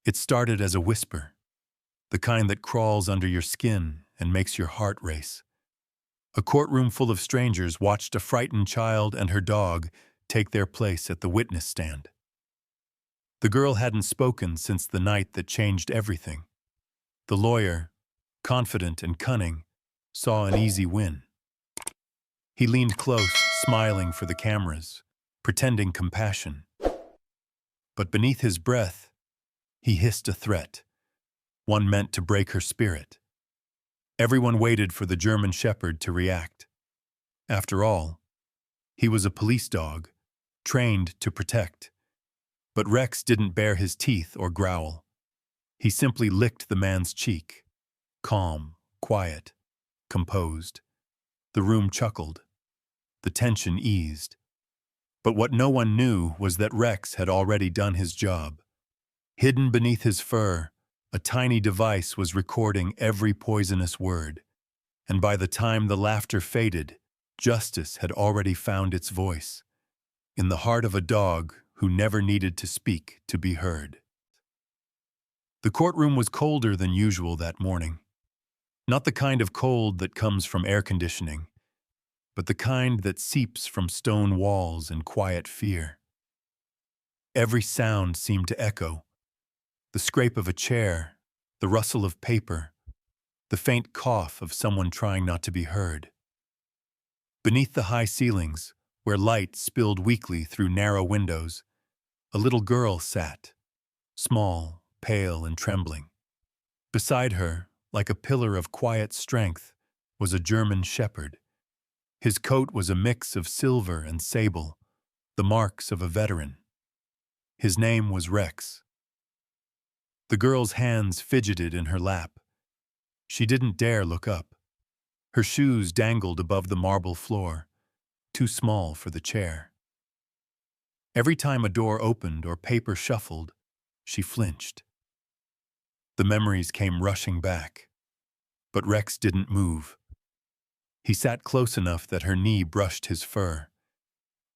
It started as a whisper, the kind that crawls under your skin and makes your heart race. A courtroom full of strangers watched a frightened child and her dog take their place at the witness stand. The girl hadn't spoken since the night that changed everything. The lawyer, confident and cunning, saw an easy win. He leaned close, smiling for the cameras, pretending compassion. But beneath his breath, he hissed a threat, one meant to break her spirit. Everyone waited for the German shepherd to react. After all, he was a police dog, trained to protect. But Rex didn't bare his teeth or growl. He simply licked the man's cheek. Calm, quiet, composed. The room chuckled. The tension eased. But what no one knew was that Rex had already done his job. Hidden beneath his fur, a tiny device was recording every poisonous word. And by the time the laughter faded, justice had already found its voice. In the heart of a dog who never needed to speak to be heard. The courtroom was colder than usual that morning. Not the kind of cold that comes from air conditioning, but the kind that seeps from stone walls in quiet fear. Every sound seemed to echo. The scrape of a chair, the rustle of paper, the faint cough of someone trying not to be heard. Beneath the high ceilings, where light spilled weakly through narrow windows, a little girl sat, small, pale, and trembling. Beside her, like a pillar of quiet strength, was a German shepherd. His coat was a mix of silver and sable, the marks of a veteran. His name was Rex. The girl's hands fidgeted in her lap. She didn't dare look up. Her shoes dangled above the marble floor, too small for the chair. Every time a door opened or paper shuffled, she flinched. The memories came rushing back. But Rex didn't move. He sat close enough that her knee brushed his fur.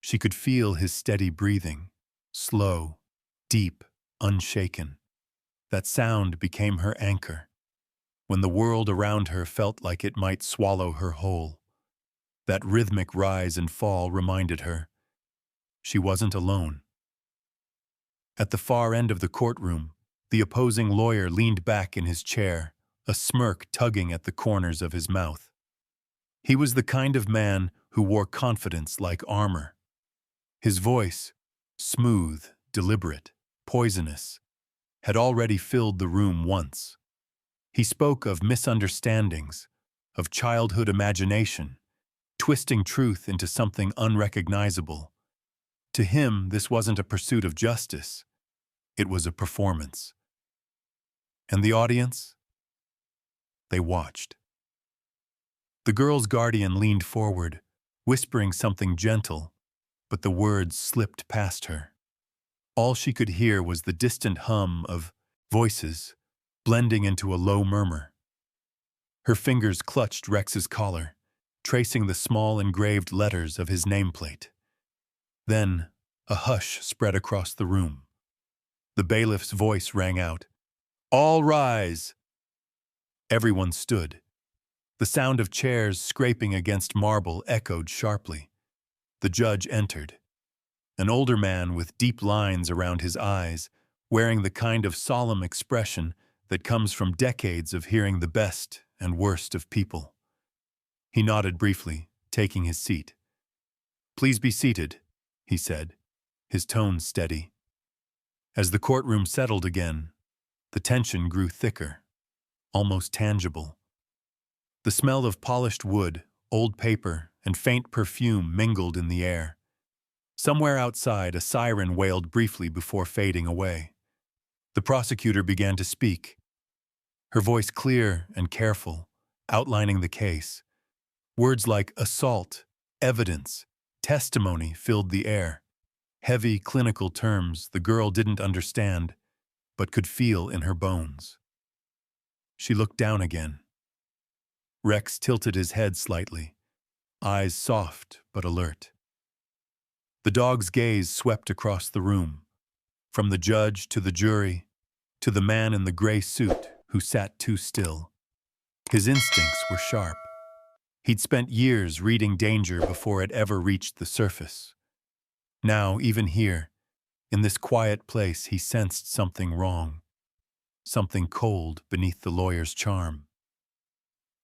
She could feel his steady breathing, slow, deep, unshaken. That sound became her anchor. When the world around her felt like it might swallow her whole, that rhythmic rise and fall reminded her she wasn't alone. At the far end of the courtroom, the opposing lawyer leaned back in his chair, a smirk tugging at the corners of his mouth. He was the kind of man who wore confidence like armor. His voice, smooth, deliberate, poisonous, had already filled the room once. He spoke of misunderstandings, of childhood imagination, twisting truth into something unrecognizable. To him, this wasn't a pursuit of justice. It was a performance. And the audience? They watched. The girl's guardian leaned forward, whispering something gentle, but the words slipped past her. All she could hear was the distant hum of voices blending into a low murmur. Her fingers clutched Rex's collar, tracing the small engraved letters of his nameplate. Then, a hush spread across the room. The bailiff's voice rang out, "All rise!" Everyone stood. The sound of chairs scraping against marble echoed sharply. The judge entered. An older man with deep lines around his eyes, wearing the kind of solemn expression that comes from decades of hearing the best and worst of people. He nodded briefly, taking his seat. "Please be seated," he said, his tone steady. As the courtroom settled again, the tension grew thicker, almost tangible. The smell of polished wood, old paper, and faint perfume mingled in the air. Somewhere outside, a siren wailed briefly before fading away. The prosecutor began to speak, her voice clear and careful, outlining the case. Words like assault, evidence, testimony filled the air. Heavy, clinical terms the girl didn't understand, but could feel in her bones. She looked down again. Rex tilted his head slightly, eyes soft but alert. The dog's gaze swept across the room, from the judge to the jury, to the man in the gray suit who sat too still. His instincts were sharp. He'd spent years reading danger before it ever reached the surface. Now, even here, in this quiet place, he sensed something wrong, something cold beneath the lawyer's charm.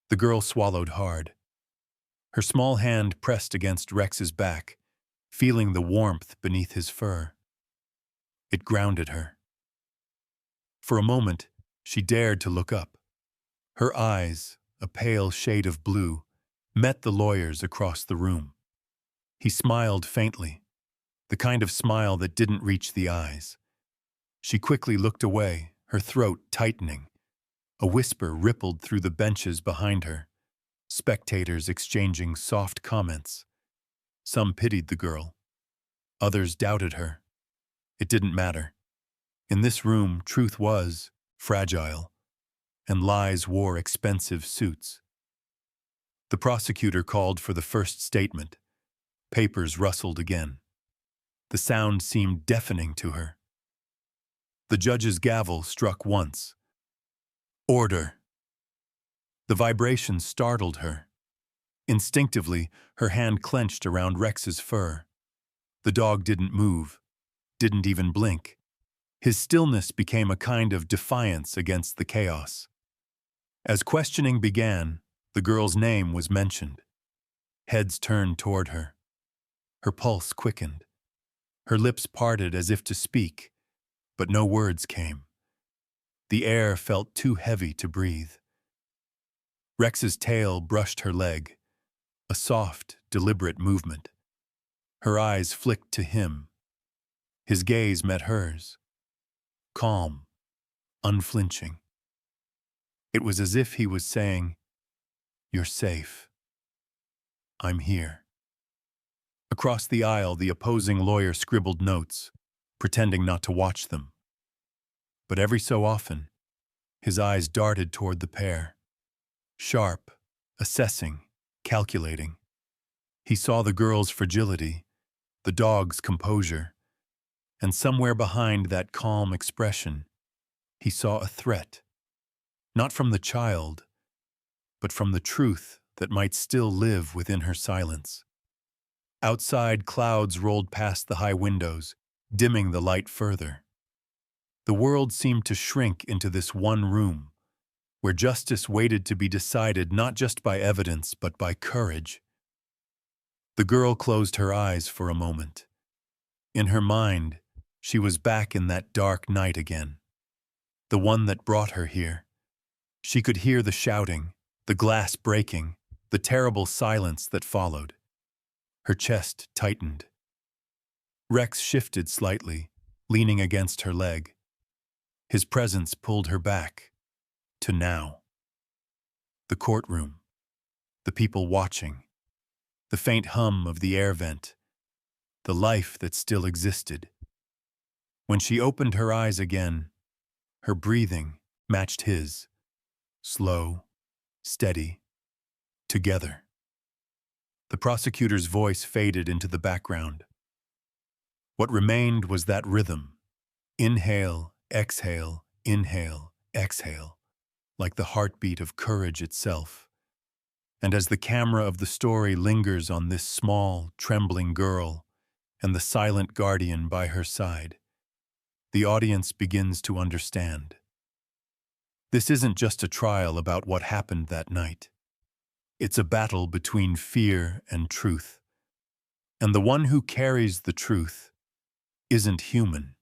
The girl swallowed hard. Her small hand pressed against Rex's back, feeling the warmth beneath his fur. It grounded her. For a moment, she dared to look up. Her eyes, a pale shade of blue, met the lawyer's across the room. He smiled faintly, the kind of smile that didn't reach the eyes. She quickly looked away, her throat tightening. A whisper rippled through the benches behind her, spectators exchanging soft comments. Some pitied the girl. Others doubted her. It didn't matter. In this room, truth was fragile, and lies wore expensive suits. The prosecutor called for the first statement. Papers rustled again. The sound seemed deafening to her. The judge's gavel struck once. Order. The vibration startled her. Instinctively, her hand clenched around Rex's fur. The dog didn't move, didn't even blink. His stillness became a kind of defiance against the chaos. As questioning began, the girl's name was mentioned. Heads turned toward her. Her pulse quickened. Her lips parted as if to speak, but no words came. The air felt too heavy to breathe. Rex's tail brushed her leg, a soft, deliberate movement. Her eyes flicked to him. His gaze met hers. Calm, unflinching. It was as if he was saying, "You're safe. I'm here." Across the aisle, the opposing lawyer scribbled notes, pretending not to watch them. But every so often, his eyes darted toward the pair. Sharp, assessing, calculating. He saw the girl's fragility, the dog's composure, and somewhere behind that calm expression, he saw a threat. Not from the child, but from the truth that might still live within her silence. Outside, clouds rolled past the high windows, dimming the light further. The world seemed to shrink into this one room, where justice waited to be decided not just by evidence, but by courage. The girl closed her eyes for a moment. In her mind, she was back in that dark night again, the one that brought her here. She could hear the shouting, the glass breaking, the terrible silence that followed. Her chest tightened. Rex shifted slightly, leaning against her leg. His presence pulled her back, to now. The courtroom, the people watching, the faint hum of the air vent, the life that still existed. When she opened her eyes again, her breathing matched his, slow, steady, together. The prosecutor's voice faded into the background. What remained was that rhythm. Inhale, exhale, inhale, exhale, like the heartbeat of courage itself. And as the camera of the story lingers on this small, trembling girl and the silent guardian by her side, the audience begins to understand. This isn't just a trial about what happened that night. It's a battle between fear and truth. And the one who carries the truth isn't human.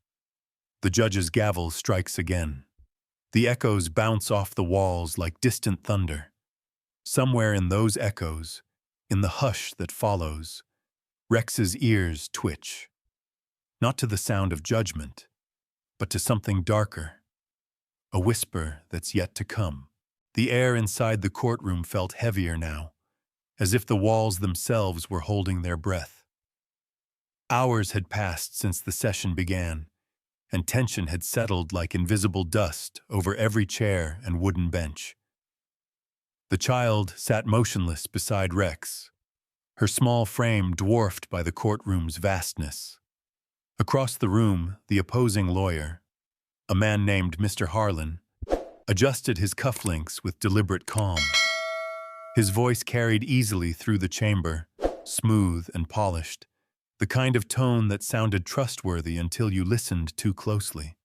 The judge's gavel strikes again. The echoes bounce off the walls like distant thunder. Somewhere in those echoes, in the hush that follows, Rex's ears twitch. Not to the sound of judgment, but to something darker. A whisper that's yet to come. The air inside the courtroom felt heavier now, as if the walls themselves were holding their breath. Hours had passed since the session began, and tension had settled like invisible dust over every chair and wooden bench. The child sat motionless beside Rex, her small frame dwarfed by the courtroom's vastness. Across the room, the opposing lawyer, A man named Mr. Harlan adjusted his cufflinks with deliberate calm. His voice carried easily through the chamber, smooth and polished, the kind of tone that sounded trustworthy until you listened too closely.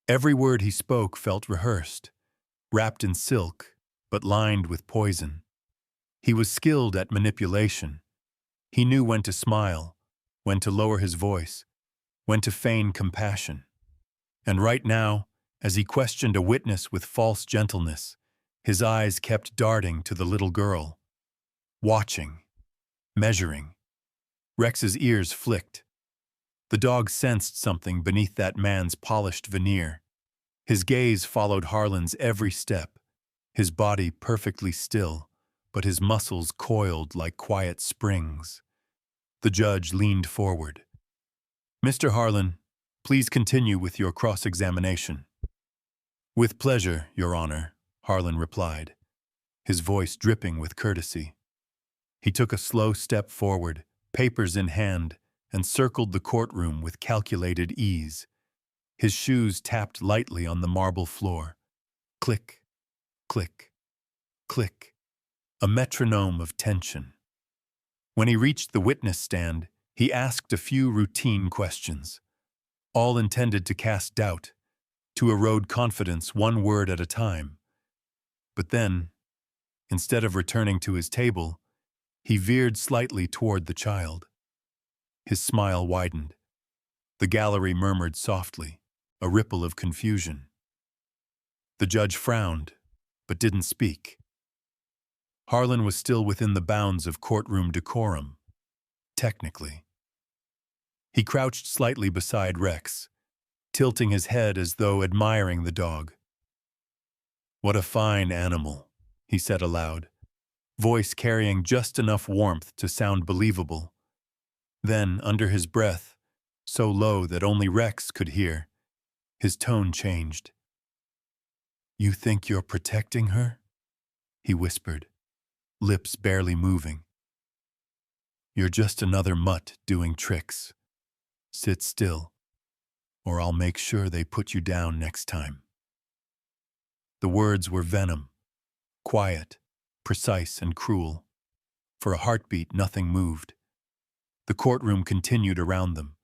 Every word he spoke felt rehearsed, wrapped in silk, but lined with poison. He was skilled at manipulation. He knew when to smile, when to lower his voice, when to feign compassion. And right now, as he questioned a witness with false gentleness, his eyes kept darting to the little girl. Watching, measuring. Rex's ears flicked. The dog sensed something beneath that man's polished veneer. His gaze followed Harlan's every step, his body perfectly still, but his muscles coiled like quiet springs. The judge leaned forward. "Mr. Harlan, please continue with your cross-examination." "With pleasure, Your Honor," Harlan replied, his voice dripping with courtesy. He took a slow step forward, papers in hand, and circled the courtroom with calculated ease. His shoes tapped lightly on the marble floor. Click, click, click, a metronome of tension. When he reached the witness stand, he asked a few routine questions, all intended to cast doubt, to erode confidence one word at a time. But then, instead of returning to his table, he veered slightly toward the child. His smile widened. The gallery murmured softly, a ripple of confusion. The judge frowned, but didn't speak. Harlan was still within the bounds of courtroom decorum, technically. He crouched slightly beside Rex, tilting his head as though admiring the dog. "What a fine animal," he said aloud, voice carrying just enough warmth to sound believable. Then, under his breath, so low that only Rex could hear, his tone changed. "You think you're protecting her?" he whispered, lips barely moving. "You're just another mutt doing tricks. Sit still, or I'll make sure they put you down next time." The words were venom, quiet, precise and cruel. For a heartbeat, nothing moved. The courtroom continued around them.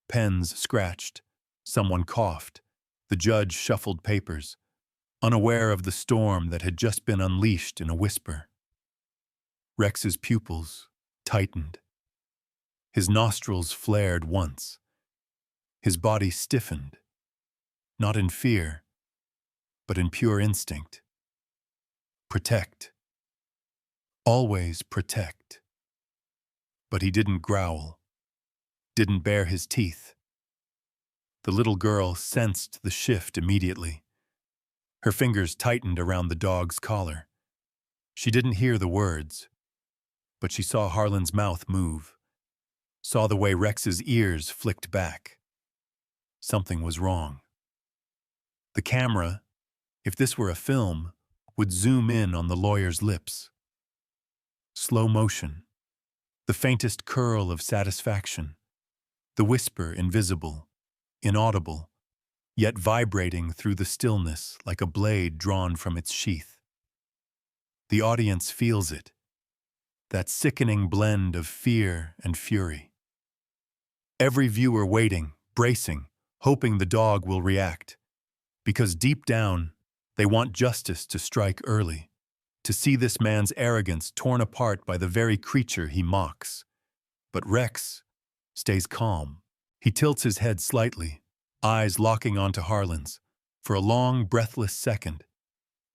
Pens scratched. Someone coughed. The judge shuffled papers, unaware of the storm that had just been unleashed in a whisper. Rex's pupils tightened. His nostrils flared once. His body stiffened, not in fear, but in pure instinct. Protect. Always protect. But he didn't growl, didn't bare his teeth. The little girl sensed the shift immediately. Her fingers tightened around the dog's collar. She didn't hear the words, but she saw Harlan's mouth move, saw the way Rex's ears flicked back. Something was wrong. The camera, if this were a film, would zoom in on the lawyer's lips. Slow motion, the faintest curl of satisfaction, the whisper invisible, inaudible, yet vibrating through the stillness like a blade drawn from its sheath. The audience feels it, that sickening blend of fear and fury. Every viewer waiting, bracing, hoping the dog will react, because deep down, they want justice to strike early, to see this man's arrogance torn apart by the very creature he mocks. But Rex stays calm. He tilts his head slightly, eyes locking onto Harlan's. For a long, breathless second,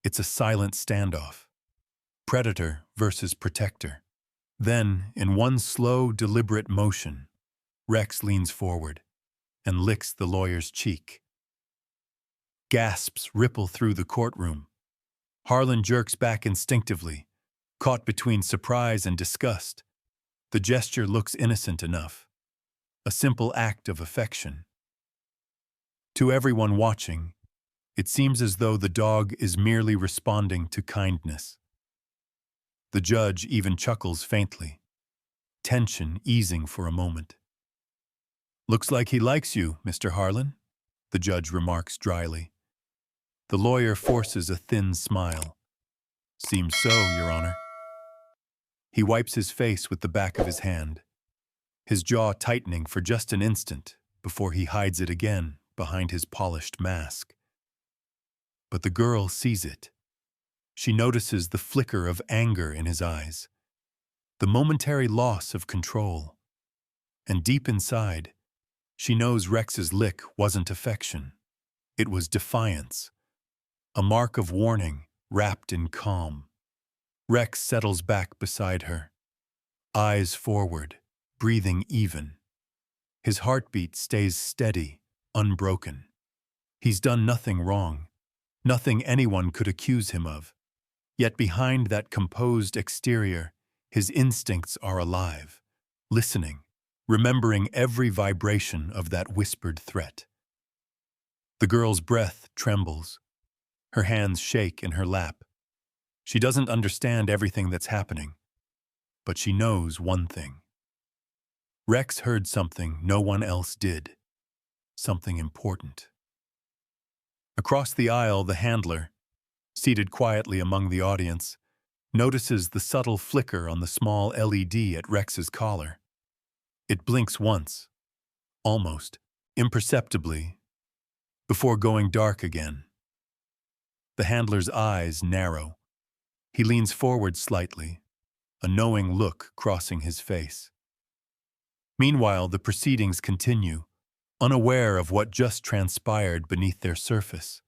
it's a silent standoff. Predator versus protector. Then, in one slow, deliberate motion, Rex leans forward and licks the lawyer's cheek. Gasps ripple through the courtroom. Harlan jerks back instinctively, caught between surprise and disgust. The gesture looks innocent enough, a simple act of affection. To everyone watching, it seems as though the dog is merely responding to kindness. The judge even chuckles faintly, tension easing for a moment. "Looks like he likes you, Mr. Harlan," the judge remarks dryly. The lawyer forces a thin smile. Seems so, Your Honor. He wipes his face with the back of his hand, his jaw tightening for just an instant before he hides it again behind his polished mask. But the girl sees it. She notices the flicker of anger in his eyes, the momentary loss of control. And deep inside, she knows Rex's lick wasn't affection. It was defiance, a mark of warning wrapped in calm. Rex settles back beside her, eyes forward, breathing even. His heartbeat stays steady, unbroken. He's done nothing wrong, nothing anyone could accuse him of. Yet behind that composed exterior, his instincts are alive, listening, remembering every vibration of that whispered threat. The girl's breath trembles. Her hands shake in her lap. She doesn't understand everything that's happening, but she knows one thing. Rex heard something no one else did, something important. Across the aisle, the handler, seated quietly among the audience, notices the subtle flicker on the small LED at Rex's collar. It blinks once, almost imperceptibly, before going dark again. The handler's eyes narrow. He leans forward slightly, a knowing look crossing his face. Meanwhile, the proceedings continue, unaware of what just transpired beneath their surface.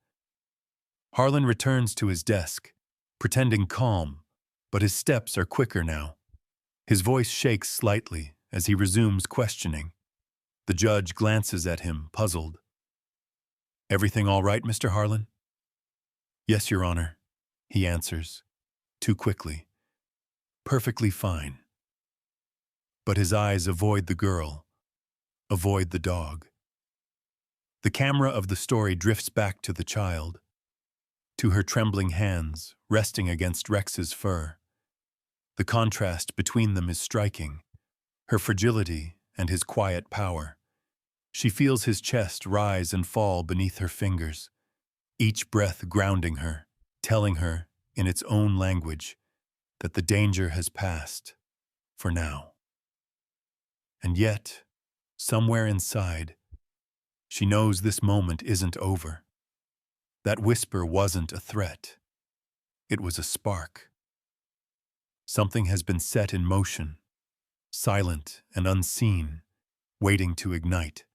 Harlan returns to his desk, pretending calm, but his steps are quicker now. His voice shakes slightly as he resumes questioning. The judge glances at him, puzzled. "Everything all right, Mr. Harlan?" "Yes, Your Honor," he answers, too quickly. "Perfectly fine." But his eyes avoid the girl, avoid the dog. The camera of the story drifts back to the child, to her trembling hands resting against Rex's fur. The contrast between them is striking, her fragility and his quiet power. She feels his chest rise and fall beneath her fingers, each breath grounding her, telling her, in its own language, that the danger has passed, for now. And yet, somewhere inside, she knows this moment isn't over. That whisper wasn't a threat. It was a spark. Something has been set in motion, silent and unseen, waiting to ignite.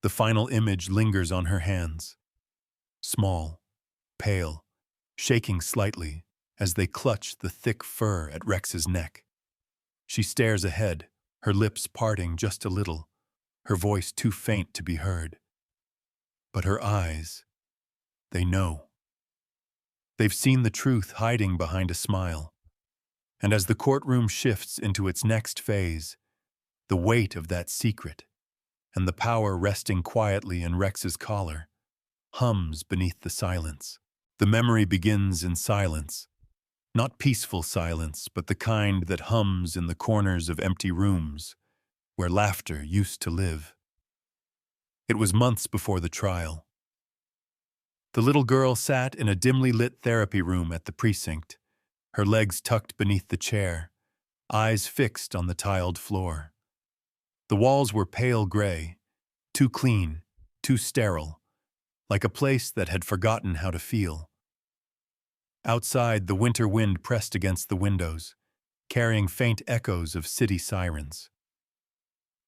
The final image lingers on her hands, small, pale, shaking slightly as they clutch the thick fur at Rex's neck. She stares ahead, her lips parting just a little, her voice too faint to be heard. But her eyes, they know. They've seen the truth hiding behind a smile. And as the courtroom shifts into its next phase, the weight of that secret, and the power resting quietly in Rex's collar, hums beneath the silence. The memory begins in silence. Not peaceful silence, but the kind that hums in the corners of empty rooms, where laughter used to live. It was months before the trial. The little girl sat in a dimly lit therapy room at the precinct, her legs tucked beneath the chair, eyes fixed on the tiled floor. The walls were pale gray, too clean, too sterile, like a place that had forgotten how to feel. Outside, the winter wind pressed against the windows, carrying faint echoes of city sirens.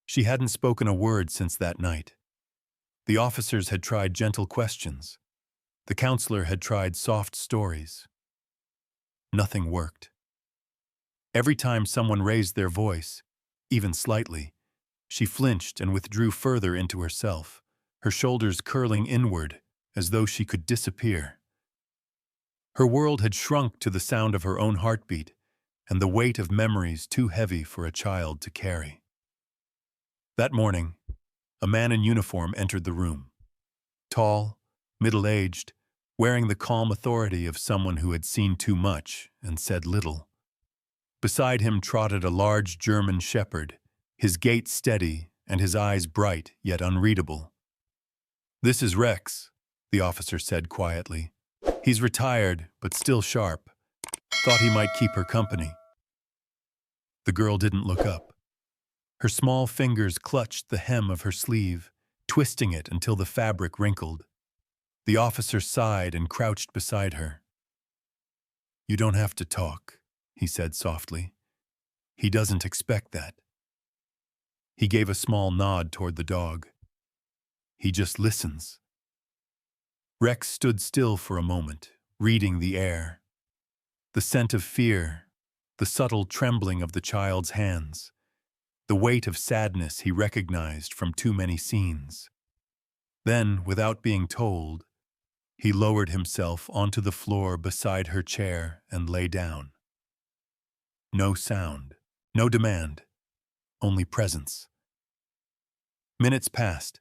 She hadn't spoken a word since that night. The officers had tried gentle questions. The counselor had tried soft stories. Nothing worked. Every time someone raised their voice, even slightly, she flinched and withdrew further into herself, her shoulders curling inward as though she could disappear. Her world had shrunk to the sound of her own heartbeat and the weight of memories too heavy for a child to carry. That morning, a man in uniform entered the room. Tall, middle-aged, wearing the calm authority of someone who had seen too much and said little. Beside him trotted a large German shepherd, his gait steady and his eyes bright yet unreadable. "This is Rex," the officer said quietly. "He's retired, but still sharp. Thought he might keep her company." The girl didn't look up. Her small fingers clutched the hem of her sleeve, twisting it until the fabric wrinkled. The officer sighed and crouched beside her. "You don't have to talk," he said softly. "He doesn't expect that." He gave a small nod toward the dog. "He just listens." Rex stood still for a moment, reading the air. The scent of fear, the subtle trembling of the child's hands, the weight of sadness he recognized from too many scenes. Then, without being told, he lowered himself onto the floor beside her chair and lay down. No sound, no demand, only presence. Minutes passed,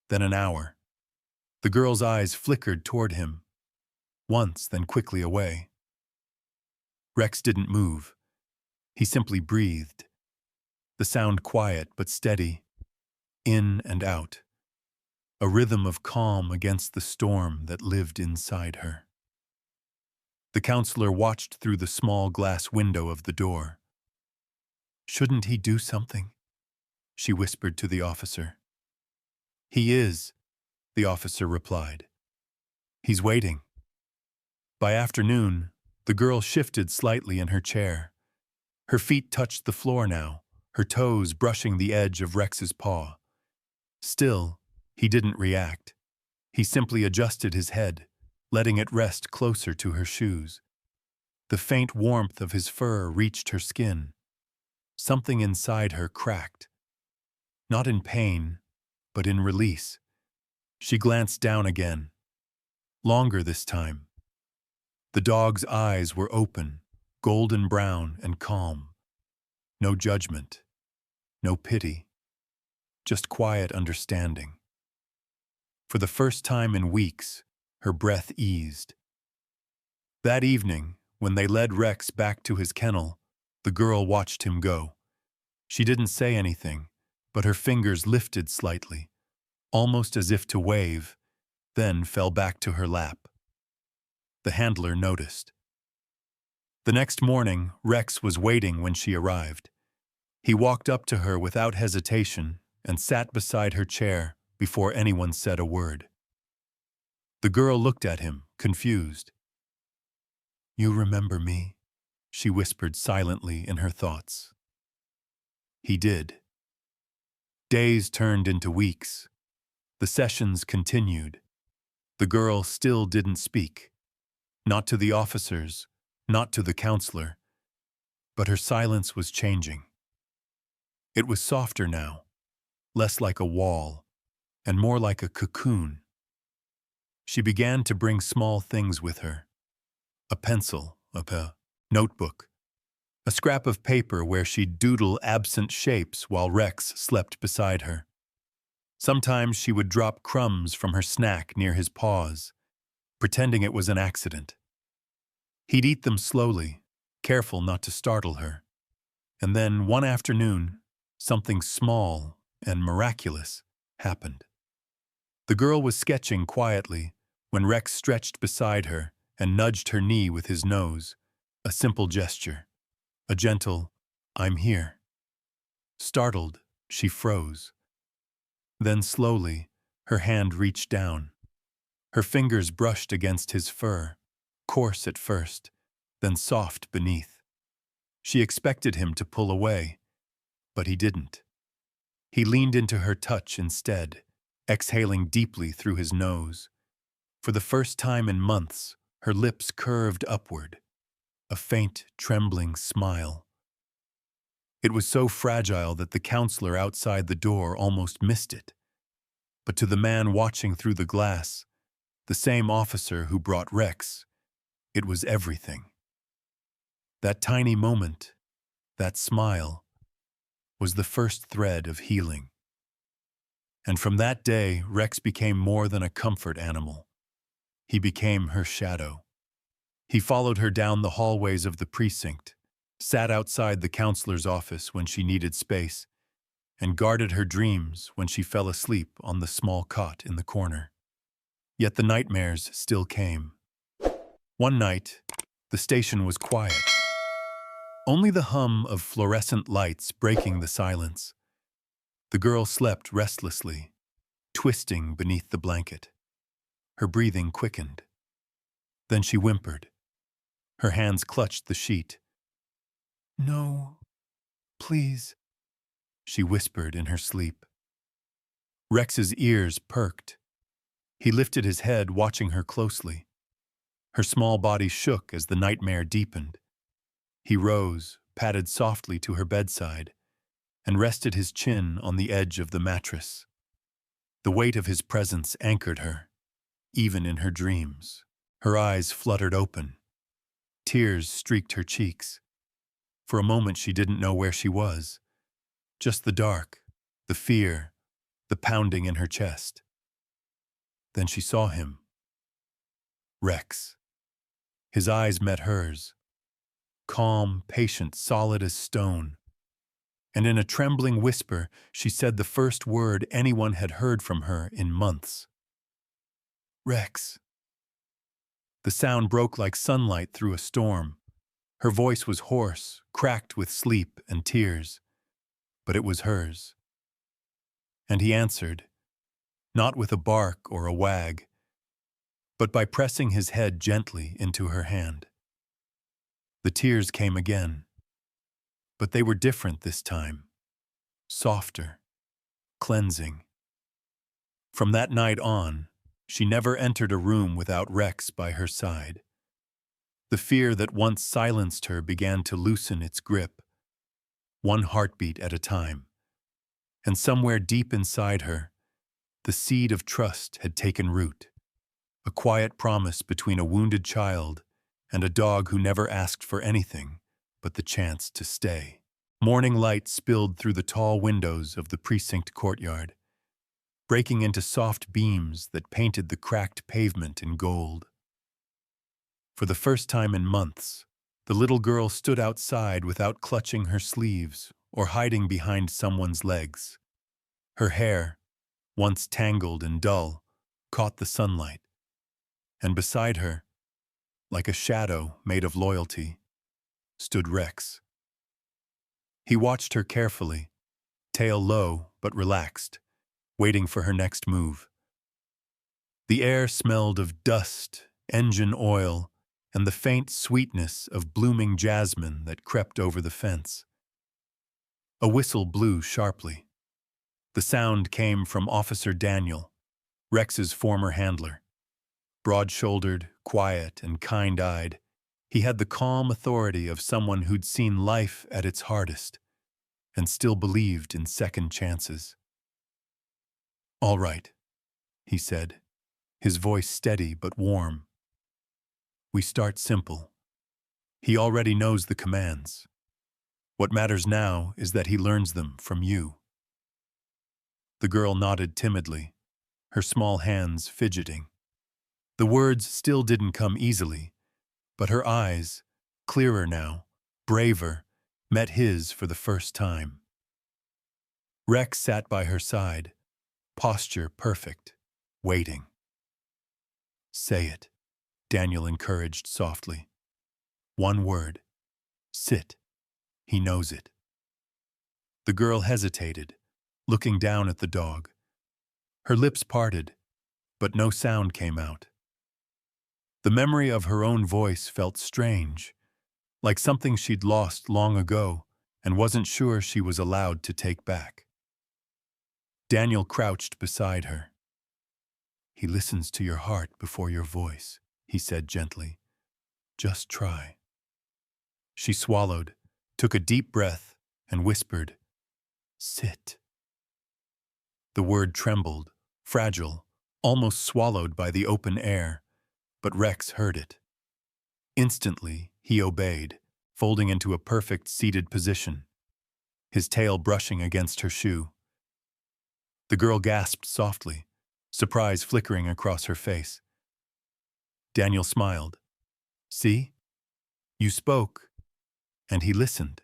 then an hour. The girl's eyes flickered toward him, once, then quickly away. Rex didn't move. He simply breathed. The sound quiet but steady, in and out. A rhythm of calm against the storm that lived inside her. The counselor watched through the small glass window of the door. "Shouldn't he do something?" she whispered to the officer. "He is," the officer replied. "He's waiting." By afternoon, the girl shifted slightly in her chair. Her feet touched the floor now, her toes brushing the edge of Rex's paw. Still, he didn't react. He simply adjusted his head, letting it rest closer to her shoes. The faint warmth of his fur reached her skin. Something inside her cracked. Not in pain, but in release. She glanced down again. Longer this time. The dog's eyes were open, golden brown and calm. No judgment, no pity, just quiet understanding. For the first time in weeks, her breath eased. That evening, when they led Rex back to his kennel, the girl watched him go. She didn't say anything, but her fingers lifted slightly, almost as if to wave, then fell back to her lap. The handler noticed. The next morning, Rex was waiting when she arrived. He walked up to her without hesitation and sat beside her chair before anyone said a word. The girl looked at him, confused. "You remember me?" she whispered silently in her thoughts. He did. Days turned into weeks. The sessions continued. The girl still didn't speak. Not to the officers, not to the counselor. But her silence was changing. It was softer now, less like a wall, and more like a cocoon. She began to bring small things with her. A pencil, a notebook, a scrap of paper where she'd doodle absent shapes while Rex slept beside her. Sometimes she would drop crumbs from her snack near his paws, pretending it was an accident. He'd eat them slowly, careful not to startle her. And then, one afternoon, something small and miraculous happened. The girl was sketching quietly when Rex stretched beside her and nudged her knee with his nose, a simple gesture, a gentle, "I'm here." Startled, she froze. Then slowly, her hand reached down. Her fingers brushed against his fur, coarse at first, then soft beneath. She expected him to pull away, but he didn't. He leaned into her touch instead, exhaling deeply through his nose. For the first time in months, her lips curved upward, a faint, trembling smile. It was so fragile that the counselor outside the door almost missed it. But to the man watching through the glass, the same officer who brought Rex, it was everything. That tiny moment, that smile, was the first thread of healing. And from that day, Rex became more than a comfort animal. He became her shadow. He followed her down the hallways of the precinct, sat outside the counselor's office when she needed space, and guarded her dreams when she fell asleep on the small cot in the corner. Yet the nightmares still came. One night, the station was quiet, only the hum of fluorescent lights breaking the silence. The girl slept restlessly, twisting beneath the blanket. Her breathing quickened. Then she whimpered. Her hands clutched the sheet. "No, please," she whispered in her sleep. Rex's ears perked. He lifted his head, watching her closely. Her small body shook as the nightmare deepened. He rose, padded softly to her bedside, and rested his chin on the edge of the mattress. The weight of his presence anchored her, even in her dreams. Her eyes fluttered open. Tears streaked her cheeks. For a moment she didn't know where she was. Just the dark, the fear, the pounding in her chest. Then she saw him. Rex. His eyes met hers. Calm, patient, solid as stone. And in a trembling whisper, she said the first word anyone had heard from her in months. "Rex." The sound broke like sunlight through a storm. Her voice was hoarse, cracked with sleep and tears, but it was hers. And he answered, not with a bark or a wag, but by pressing his head gently into her hand. The tears came again, but they were different this time, softer, cleansing. From that night on, she never entered a room without Rex by her side. The fear that once silenced her began to loosen its grip, one heartbeat at a time. And somewhere deep inside her, the seed of trust had taken root, a quiet promise between a wounded child and a dog who never asked for anything but the chance to stay. Morning light spilled through the tall windows of the precinct courtyard, breaking into soft beams that painted the cracked pavement in gold. For the first time in months, the little girl stood outside without clutching her sleeves or hiding behind someone's legs. Her hair, once tangled and dull, caught the sunlight, and beside her, like a shadow made of loyalty, stood Rex. He watched her carefully, tail low but relaxed, waiting for her next move. The air smelled of dust, engine oil, and the faint sweetness of blooming jasmine that crept over the fence. A whistle blew sharply. The sound came from Officer Daniel, Rex's former handler. Broad-shouldered, quiet, and kind-eyed, he had the calm authority of someone who'd seen life at its hardest and still believed in second chances. "All right," he said, his voice steady but warm. "We start simple. He already knows the commands. What matters now is that he learns them from you." The girl nodded timidly, her small hands fidgeting. The words still didn't come easily, but her eyes, clearer now, braver, met his for the first time. Rex sat by her side, posture perfect, waiting. "Say it," Daniel encouraged softly. "One word. Sit. He knows it." The girl hesitated, looking down at the dog. Her lips parted, but no sound came out. The memory of her own voice felt strange, like something she'd lost long ago and wasn't sure she was allowed to take back. Daniel crouched beside her. "He listens to your heart before your voice," he said gently. "Just try." She swallowed, took a deep breath, and whispered, "Sit." The word trembled, fragile, almost swallowed by the open air, but Rex heard it. Instantly, he obeyed, folding into a perfect seated position, his tail brushing against her shoe. The girl gasped softly, surprise flickering across her face. Daniel smiled. "See? You spoke, and he listened.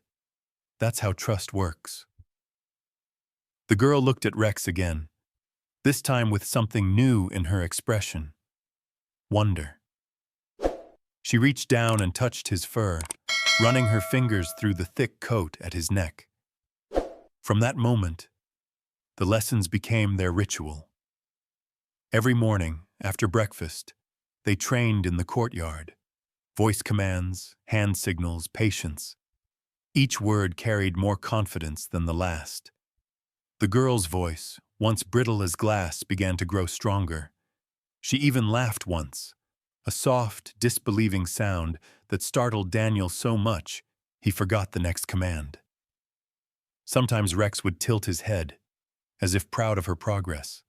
That's how trust works." The girl looked at Rex again, this time with something new in her expression: wonder. She reached down and touched his fur, running her fingers through the thick coat at his neck. From that moment, the lessons became their ritual. Every morning, after breakfast, they trained in the courtyard. Voice commands, hand signals, patience. Each word carried more confidence than the last. The girl's voice, once brittle as glass, began to grow stronger. She even laughed once, a soft, disbelieving sound that startled Daniel so much he forgot the next command. Sometimes Rex would tilt his head, as if proud of her progress.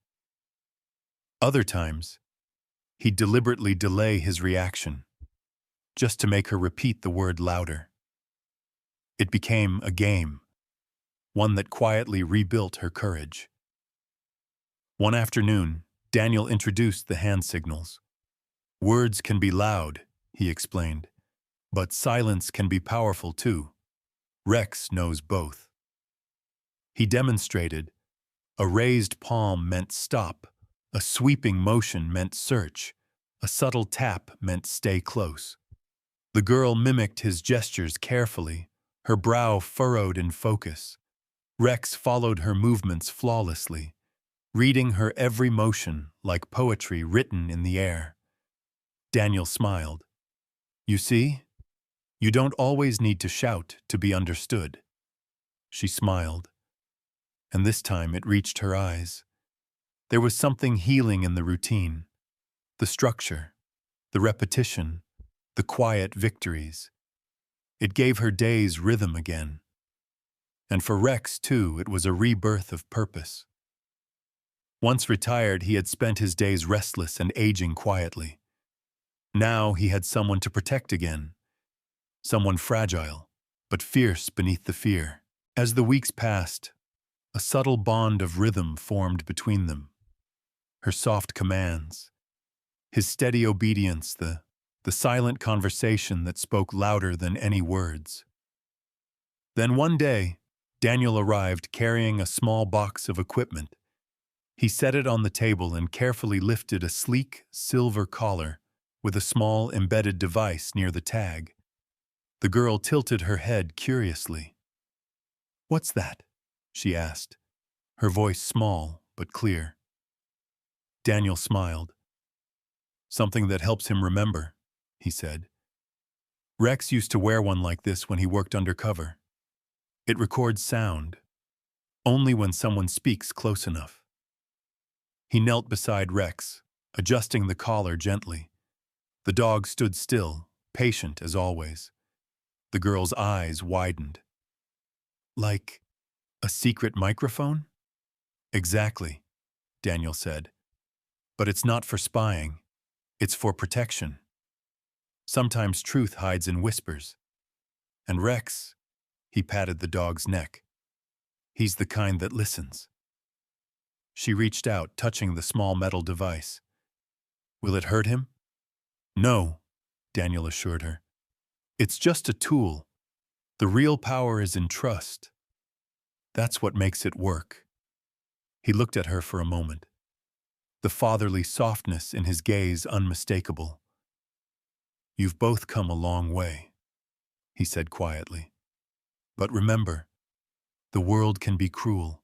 Other times, he'd deliberately delay his reaction, just to make her repeat the word louder. It became a game, one that quietly rebuilt her courage. One afternoon, Daniel introduced the hand signals. Words can be loud, he explained, but silence can be powerful too. Rex knows both. He demonstrated: a raised palm meant stop, a sweeping motion meant search, a subtle tap meant stay close. The girl mimicked his gestures carefully, her brow furrowed in focus. Rex followed her movements flawlessly, reading her every motion like poetry written in the air. Daniel smiled. "You see? You don't always need to shout to be understood." She smiled, and this time it reached her eyes. There was something healing in the routine, the structure, the repetition, the quiet victories. It gave her days rhythm again. And for Rex, too, it was a rebirth of purpose. Once retired, he had spent his days restless and aging quietly. Now he had someone to protect again, someone fragile, but fierce beneath the fear. As the weeks passed, a subtle bond of rhythm formed between them. Her soft commands, his steady obedience, the silent conversation that spoke louder than any words. Then one day, Daniel arrived carrying a small box of equipment. He set it on the table and carefully lifted a sleek, silver collar with a small embedded device near the tag. The girl tilted her head curiously. "What's that?" she asked, her voice small but clear. Daniel smiled. "Something that helps him remember," he said. "Rex used to wear one like this when he worked undercover. It records sound, only when someone speaks close enough." He knelt beside Rex, adjusting the collar gently. The dog stood still, patient as always. The girl's eyes widened. "Like a secret microphone?" "Exactly," Daniel said. "But it's not for spying. It's for protection. Sometimes truth hides in whispers. And Rex," he patted the dog's neck, "he's the kind that listens." She reached out, touching the small metal device. "Will it hurt him?" "No," Daniel assured her. "It's just a tool. The real power is in trust. That's what makes it work." He looked at her for a moment, the fatherly softness in his gaze unmistakable. "You've both come a long way," he said quietly. "But remember, the world can be cruel.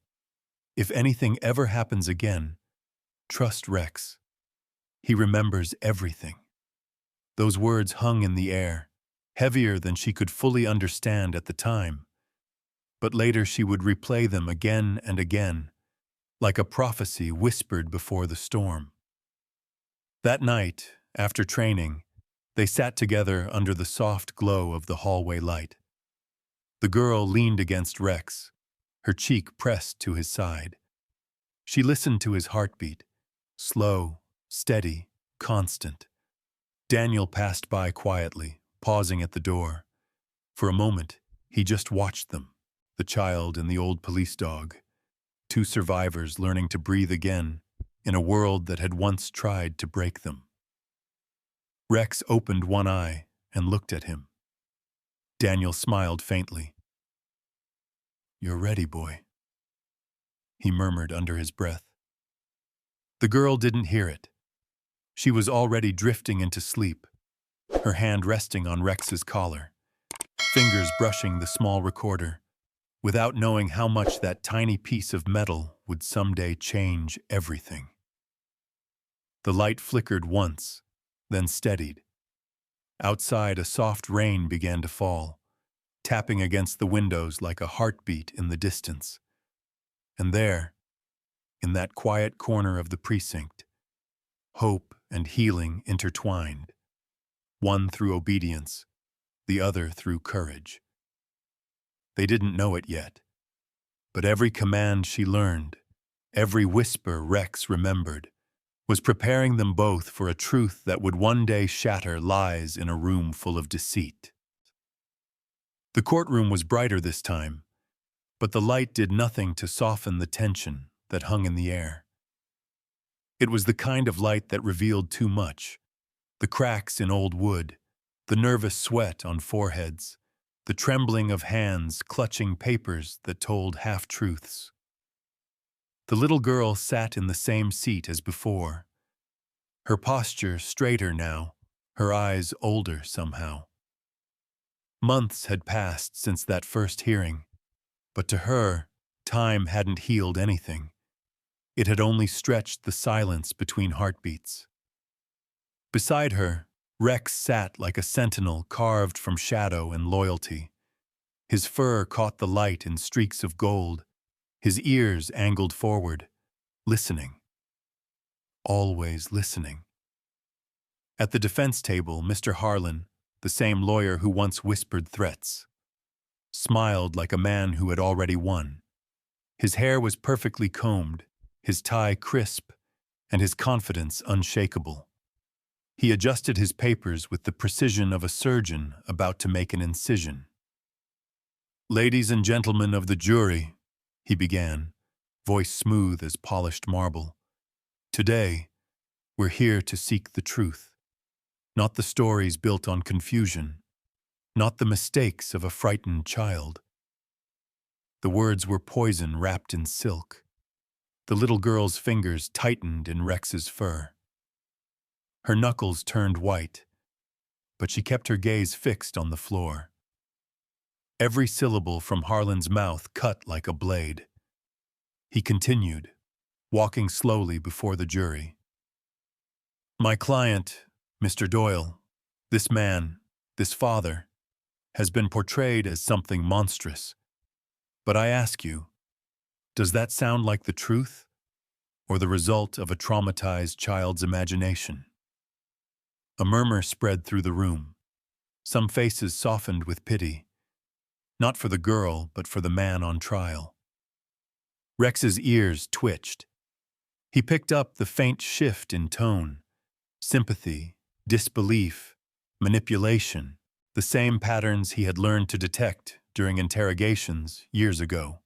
If anything ever happens again, trust Rex. He remembers everything." Those words hung in the air, heavier than she could fully understand at the time. But later she would replay them again and again, like a prophecy whispered before the storm. That night, after training, they sat together under the soft glow of the hallway light. The girl leaned against Rex, her cheek pressed to his side. She listened to his heartbeat, slow, steady, constant. Daniel passed by quietly, pausing at the door. For a moment, he just watched them, the child and the old police dog, two survivors learning to breathe again in a world that had once tried to break them. Rex opened one eye and looked at him. Daniel smiled faintly. "You're ready, boy." he murmured under his breath. The girl didn't hear it. She was already drifting into sleep, her hand resting on Rex's collar, fingers brushing the small recorder, without knowing how much that tiny piece of metal would someday change everything. The light flickered once, then steadied. Outside, a soft rain began to fall, tapping against the windows like a heartbeat in the distance. And there, in that quiet corner of the precinct, hope and healing intertwined, one through obedience, the other through courage. They didn't know it yet, but every command she learned, every whisper Rex remembered, was preparing them both for a truth that would one day shatter lies in a room full of deceit. The courtroom was brighter this time, but the light did nothing to soften the tension that hung in the air. It was the kind of light that revealed too much: the cracks in old wood, the nervous sweat on foreheads, the trembling of hands clutching papers that told half-truths. The little girl sat in the same seat as before, her posture straighter now, her eyes older somehow. Months had passed since that first hearing, but to her, time hadn't healed anything. It had only stretched the silence between heartbeats. Beside her, Rex sat like a sentinel carved from shadow and loyalty. His fur caught the light in streaks of gold, his ears angled forward, listening. Always listening. At the defense table, Mr. Harlan, the same lawyer who once whispered threats, smiled like a man who had already won. His hair was perfectly combed, his tie crisp, and his confidence unshakable. He adjusted his papers with the precision of a surgeon about to make an incision. "Ladies and gentlemen of the jury," he began, voice smooth as polished marble, "today, we're here to seek the truth, not the stories built on confusion, not the mistakes of a frightened child." The words were poison wrapped in silk. The little girl's fingers tightened in Rex's fur. Her knuckles turned white, but she kept her gaze fixed on the floor. Every syllable from Harlan's mouth cut like a blade. He continued, walking slowly before the jury. "My client, Mr. Doyle, this man, this father, has been portrayed as something monstrous. But I ask you, does that sound like the truth, or the result of a traumatized child's imagination?" A murmur spread through the room. Some faces softened with pity, not for the girl, but for the man on trial. Rex's ears twitched. He picked up the faint shift in tone: sympathy, disbelief, manipulation, the same patterns he had learned to detect during interrogations years ago.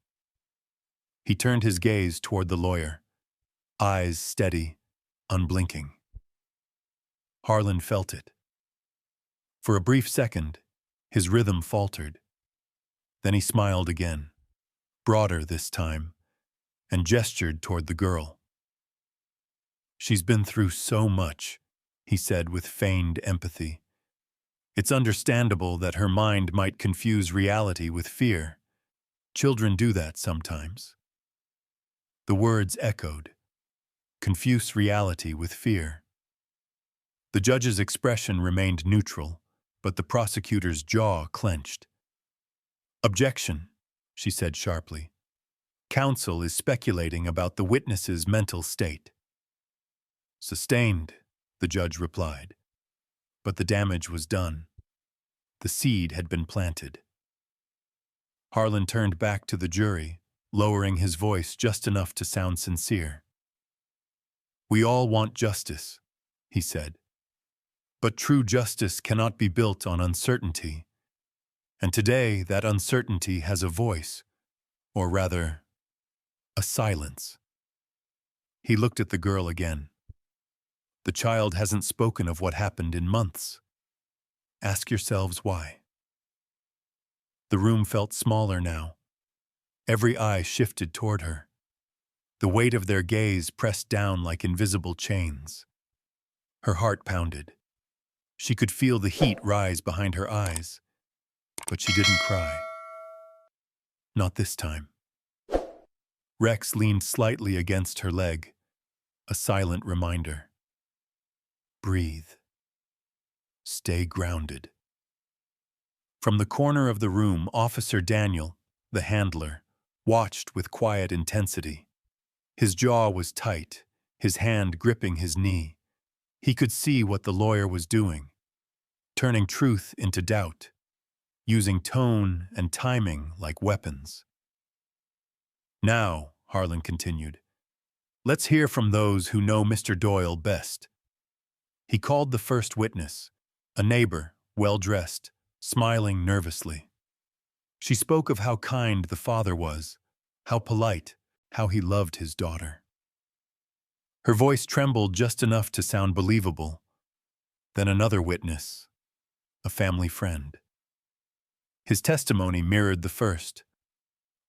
He turned his gaze toward the lawyer, eyes steady, unblinking. Harlan felt it. For a brief second, his rhythm faltered. Then he smiled again, broader this time, and gestured toward the girl. "She's been through so much," he said with feigned empathy. "It's understandable that her mind might confuse reality with fear. Children do that sometimes." The words echoed. Confuse reality with fear. The judge's expression remained neutral, but the prosecutor's jaw clenched. "Objection," she said sharply. "Counsel is speculating about the witness's mental state." "Sustained," the judge replied. But the damage was done. The seed had been planted. Harlan turned back to the jury, lowering his voice just enough to sound sincere. "We all want justice," he said. "But true justice cannot be built on uncertainty. And today that uncertainty has a voice, or rather, a silence." He looked at the girl again. "The child hasn't spoken of what happened in months. Ask yourselves why." The room felt smaller now. Every eye shifted toward her. the weight of their gaze pressed down like invisible chains. Her heart pounded. She could feel the heat rise behind her eyes, but she didn't cry. Not this time. Rex leaned slightly against her leg, a silent reminder. Breathe. Stay grounded. From the corner of the room, Officer Daniel, the handler, watched with quiet intensity. His jaw was tight, his hand gripping his knee. He could see what the lawyer was doing, turning truth into doubt, using tone and timing like weapons. Now, Harlan continued, let's hear from those who know Mr. Doyle best. He called the first witness, a neighbor, well-dressed, smiling nervously. She spoke of how kind the father was, how polite, how he loved his daughter. Her voice trembled just enough to sound believable. Then another witness, a family friend. His testimony mirrored the first.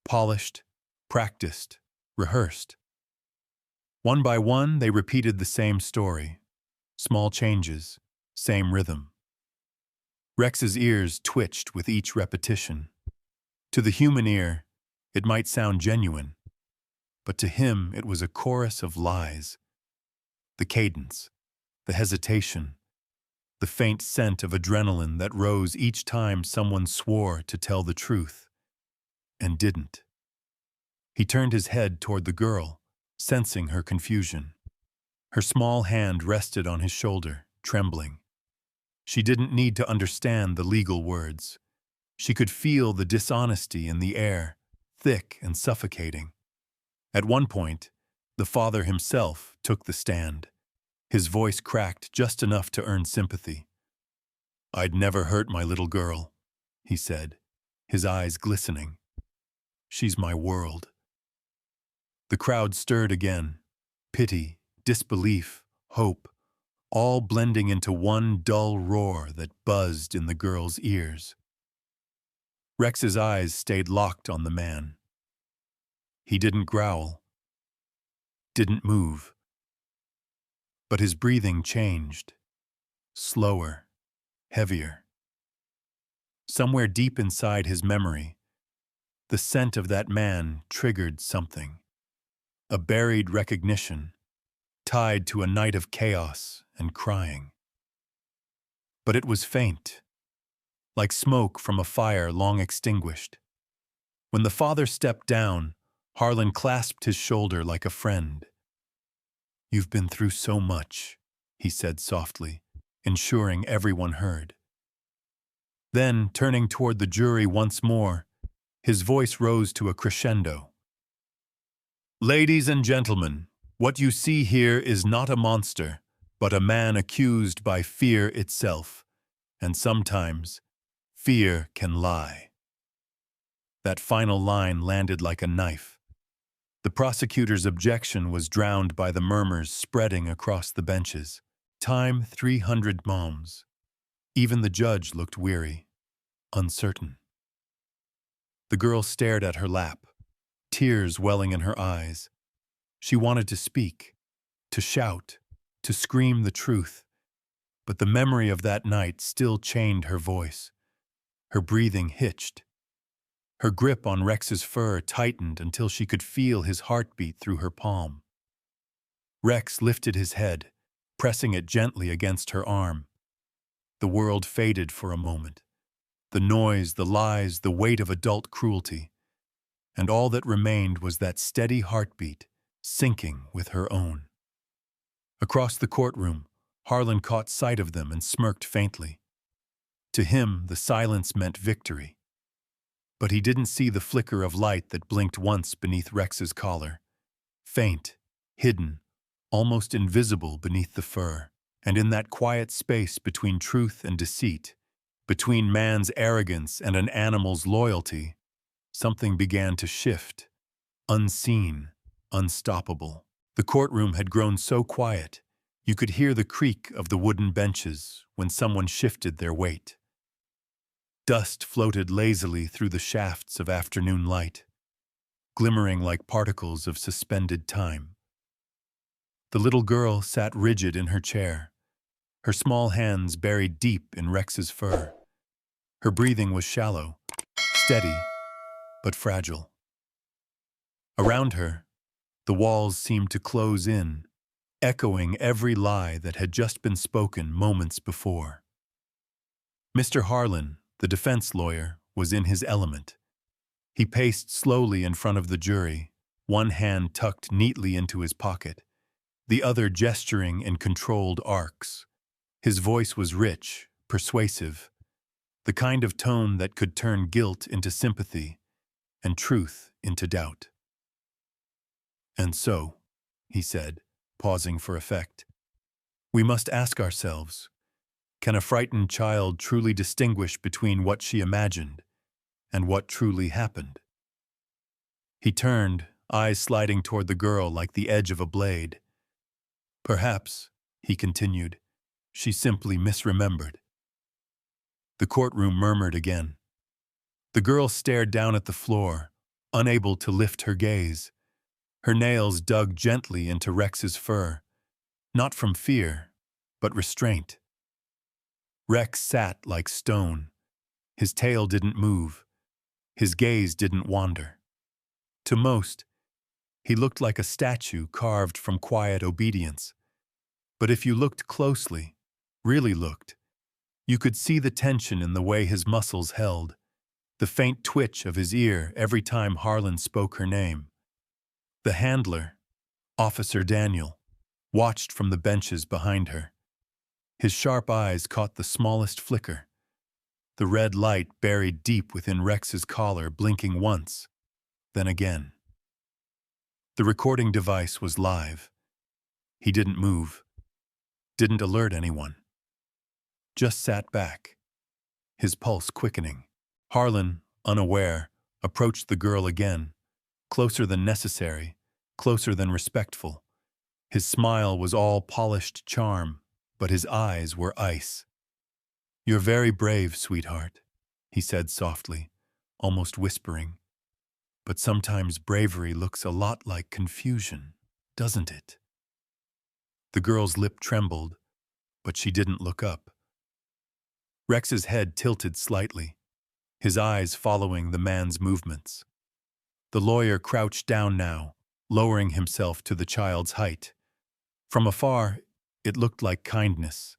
Polished, practiced, rehearsed. One by one, they repeated the same story. Small changes, same rhythm. Rex's ears twitched with each repetition. To the human ear, it might sound genuine, but to him it was a chorus of lies. The cadence, the hesitation, the faint scent of adrenaline that rose each time someone swore to tell the truth, and didn't. He turned his head toward the girl, sensing her confusion. Her small hand rested on his shoulder, trembling. She didn't need to understand the legal words. She could feel the dishonesty in the air, thick and suffocating. At one point, the father himself took the stand. His voice cracked just enough to earn sympathy. "I'd never hurt my little girl," he said, his eyes glistening. "She's my world." The crowd stirred again. Pity, disbelief, hope, all blending into one dull roar that buzzed in the girl's ears. Rex's eyes stayed locked on the man. He didn't growl, didn't move. But his breathing changed. Slower, heavier. Somewhere deep inside his memory, the scent of that man triggered something. A buried recognition, tied to a night of chaos and crying. But it was faint, like smoke from a fire long extinguished. When the father stepped down, Harlan clasped his shoulder like a friend. "You've been through so much," he said softly, ensuring everyone heard. Then, turning toward the jury once more, his voice rose to a crescendo. "Ladies and gentlemen, what you see here is not a monster, but a man accused by fear itself, and sometimes fear can lie." That final line landed like a knife. The prosecutor's objection was drowned by the murmurs spreading across the benches. Time 300 moms. Even the judge looked weary, uncertain. The girl stared at her lap, tears welling in her eyes. She wanted to speak, to shout, to scream the truth, but the memory of that night still chained her voice. Her breathing hitched. Her grip on Rex's fur tightened until she could feel his heartbeat through her palm. Rex lifted his head, pressing it gently against her arm. The world faded for a moment. The noise, the lies, the weight of adult cruelty. And all that remained was that steady heartbeat, syncing with her own. Across the courtroom, Harlan caught sight of them and smirked faintly. To him, the silence meant victory. But he didn't see the flicker of light that blinked once beneath Rex's collar. Faint, hidden, almost invisible beneath the fur. And in that quiet space between truth and deceit, between man's arrogance and an animal's loyalty, something began to shift, unseen, unstoppable. The courtroom had grown so quiet, you could hear the creak of the wooden benches when someone shifted their weight. Dust floated lazily through the shafts of afternoon light. glimmering like particles of suspended time. The little girl sat rigid in her chair, her small hands buried deep in Rex's fur. Her breathing was shallow, steady, but fragile. Around her, the walls seemed to close in, echoing every lie that had just been spoken moments before. Mr. Harlan, the defense lawyer, was in his element. He paced slowly in front of the jury, one hand tucked neatly into his pocket, the other gesturing in controlled arcs. His voice was rich, persuasive, the kind of tone that could turn guilt into sympathy and truth into doubt. "And so," he said, pausing for effect, "we must ask ourselves, can a frightened child truly distinguish between what she imagined and what truly happened?" He turned, eyes sliding toward the girl like the edge of a blade. "Perhaps," he continued, "she simply misremembered." The courtroom murmured again. The girl stared down at the floor, unable to lift her gaze. Her nails dug gently into Rex's fur, not from fear, but restraint. Rex sat like stone. His tail didn't move. His gaze didn't wander. To most, he looked like a statue carved from quiet obedience. But if you looked closely, really looked, you could see the tension in the way his muscles held, the faint twitch of his ear every time Harlan spoke her name. The handler, Officer Daniel, watched from the benches behind her. His sharp eyes caught the smallest flicker, the red light buried deep within Rex's collar blinking once, then again. The recording device was live. He didn't move, didn't alert anyone. Just sat back, his pulse quickening. Harlan, unaware, approached the girl again, closer than necessary, closer than respectful. His smile was all polished charm, but his eyes were ice. "You're very brave, sweetheart," he said softly, almost whispering. "But sometimes bravery looks a lot like confusion, doesn't it?" The girl's lip trembled, but she didn't look up. Rex's head tilted slightly, his eyes following the man's movements. The lawyer crouched down now, lowering himself to the child's height. From afar, it looked like kindness,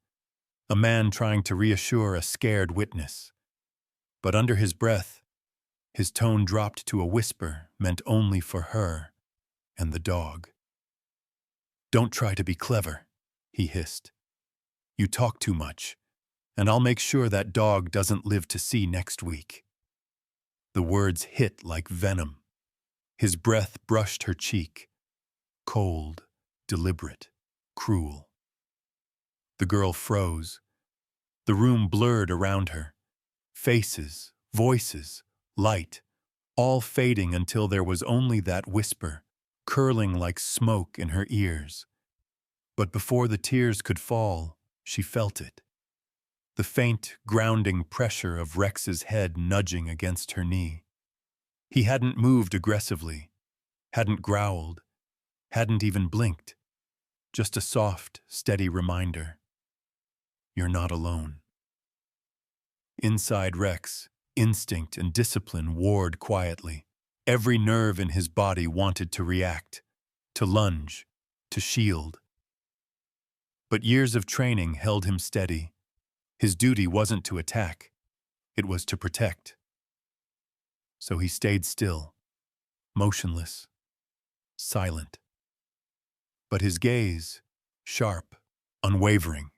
a man trying to reassure a scared witness. But under his breath, his tone dropped to a whisper meant only for her and the dog. "Don't try to be clever," he hissed. "You talk too much, and I'll make sure that dog doesn't live to see next week." The words hit like venom. His breath brushed her cheek, cold, deliberate, cruel. The girl froze. The room blurred around her. Faces, voices, light, all fading until there was only that whisper, curling like smoke in her ears. But before the tears could fall, she felt it. The faint, grounding pressure of Rex's head nudging against her knee. He hadn't moved aggressively, hadn't growled, hadn't even blinked. Just a soft, steady reminder. You're not alone. Inside Rex, instinct and discipline warred quietly. Every nerve in his body wanted to react, to lunge, to shield. But years of training held him steady. His duty wasn't to attack, it was to protect. So he stayed still, motionless, silent. But his gaze, sharp, unwavering,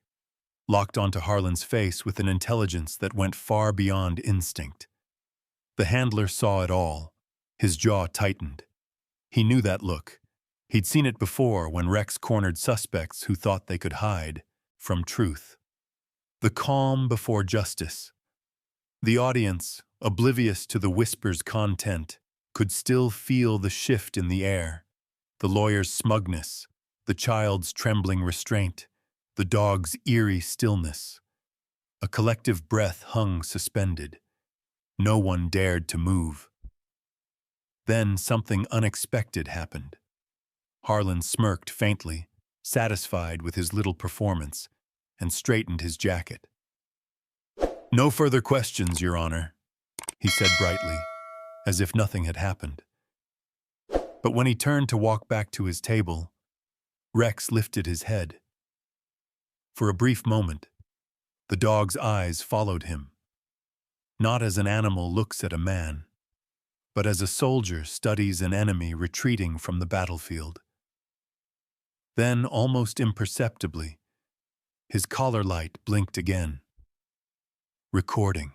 locked onto Harlan's face with an intelligence that went far beyond instinct. The handler saw it all. His jaw tightened. He knew that look. He'd seen it before when Rex cornered suspects who thought they could hide from truth. The calm before justice. The audience, oblivious to the whisper's content, could still feel the shift in the air, the lawyer's smugness, the child's trembling restraint, the dog's eerie stillness. A collective breath hung suspended. No one dared to move. Then something unexpected happened. Harlan smirked faintly, satisfied with his little performance, and straightened his jacket. "No further questions, Your Honor," he said brightly, as if nothing had happened. But when he turned to walk back to his table, Rex lifted his head. For a brief moment, the dog's eyes followed him, not as an animal looks at a man, but as a soldier studies an enemy retreating from the battlefield. Then, almost imperceptibly, his collar light blinked again. Recording.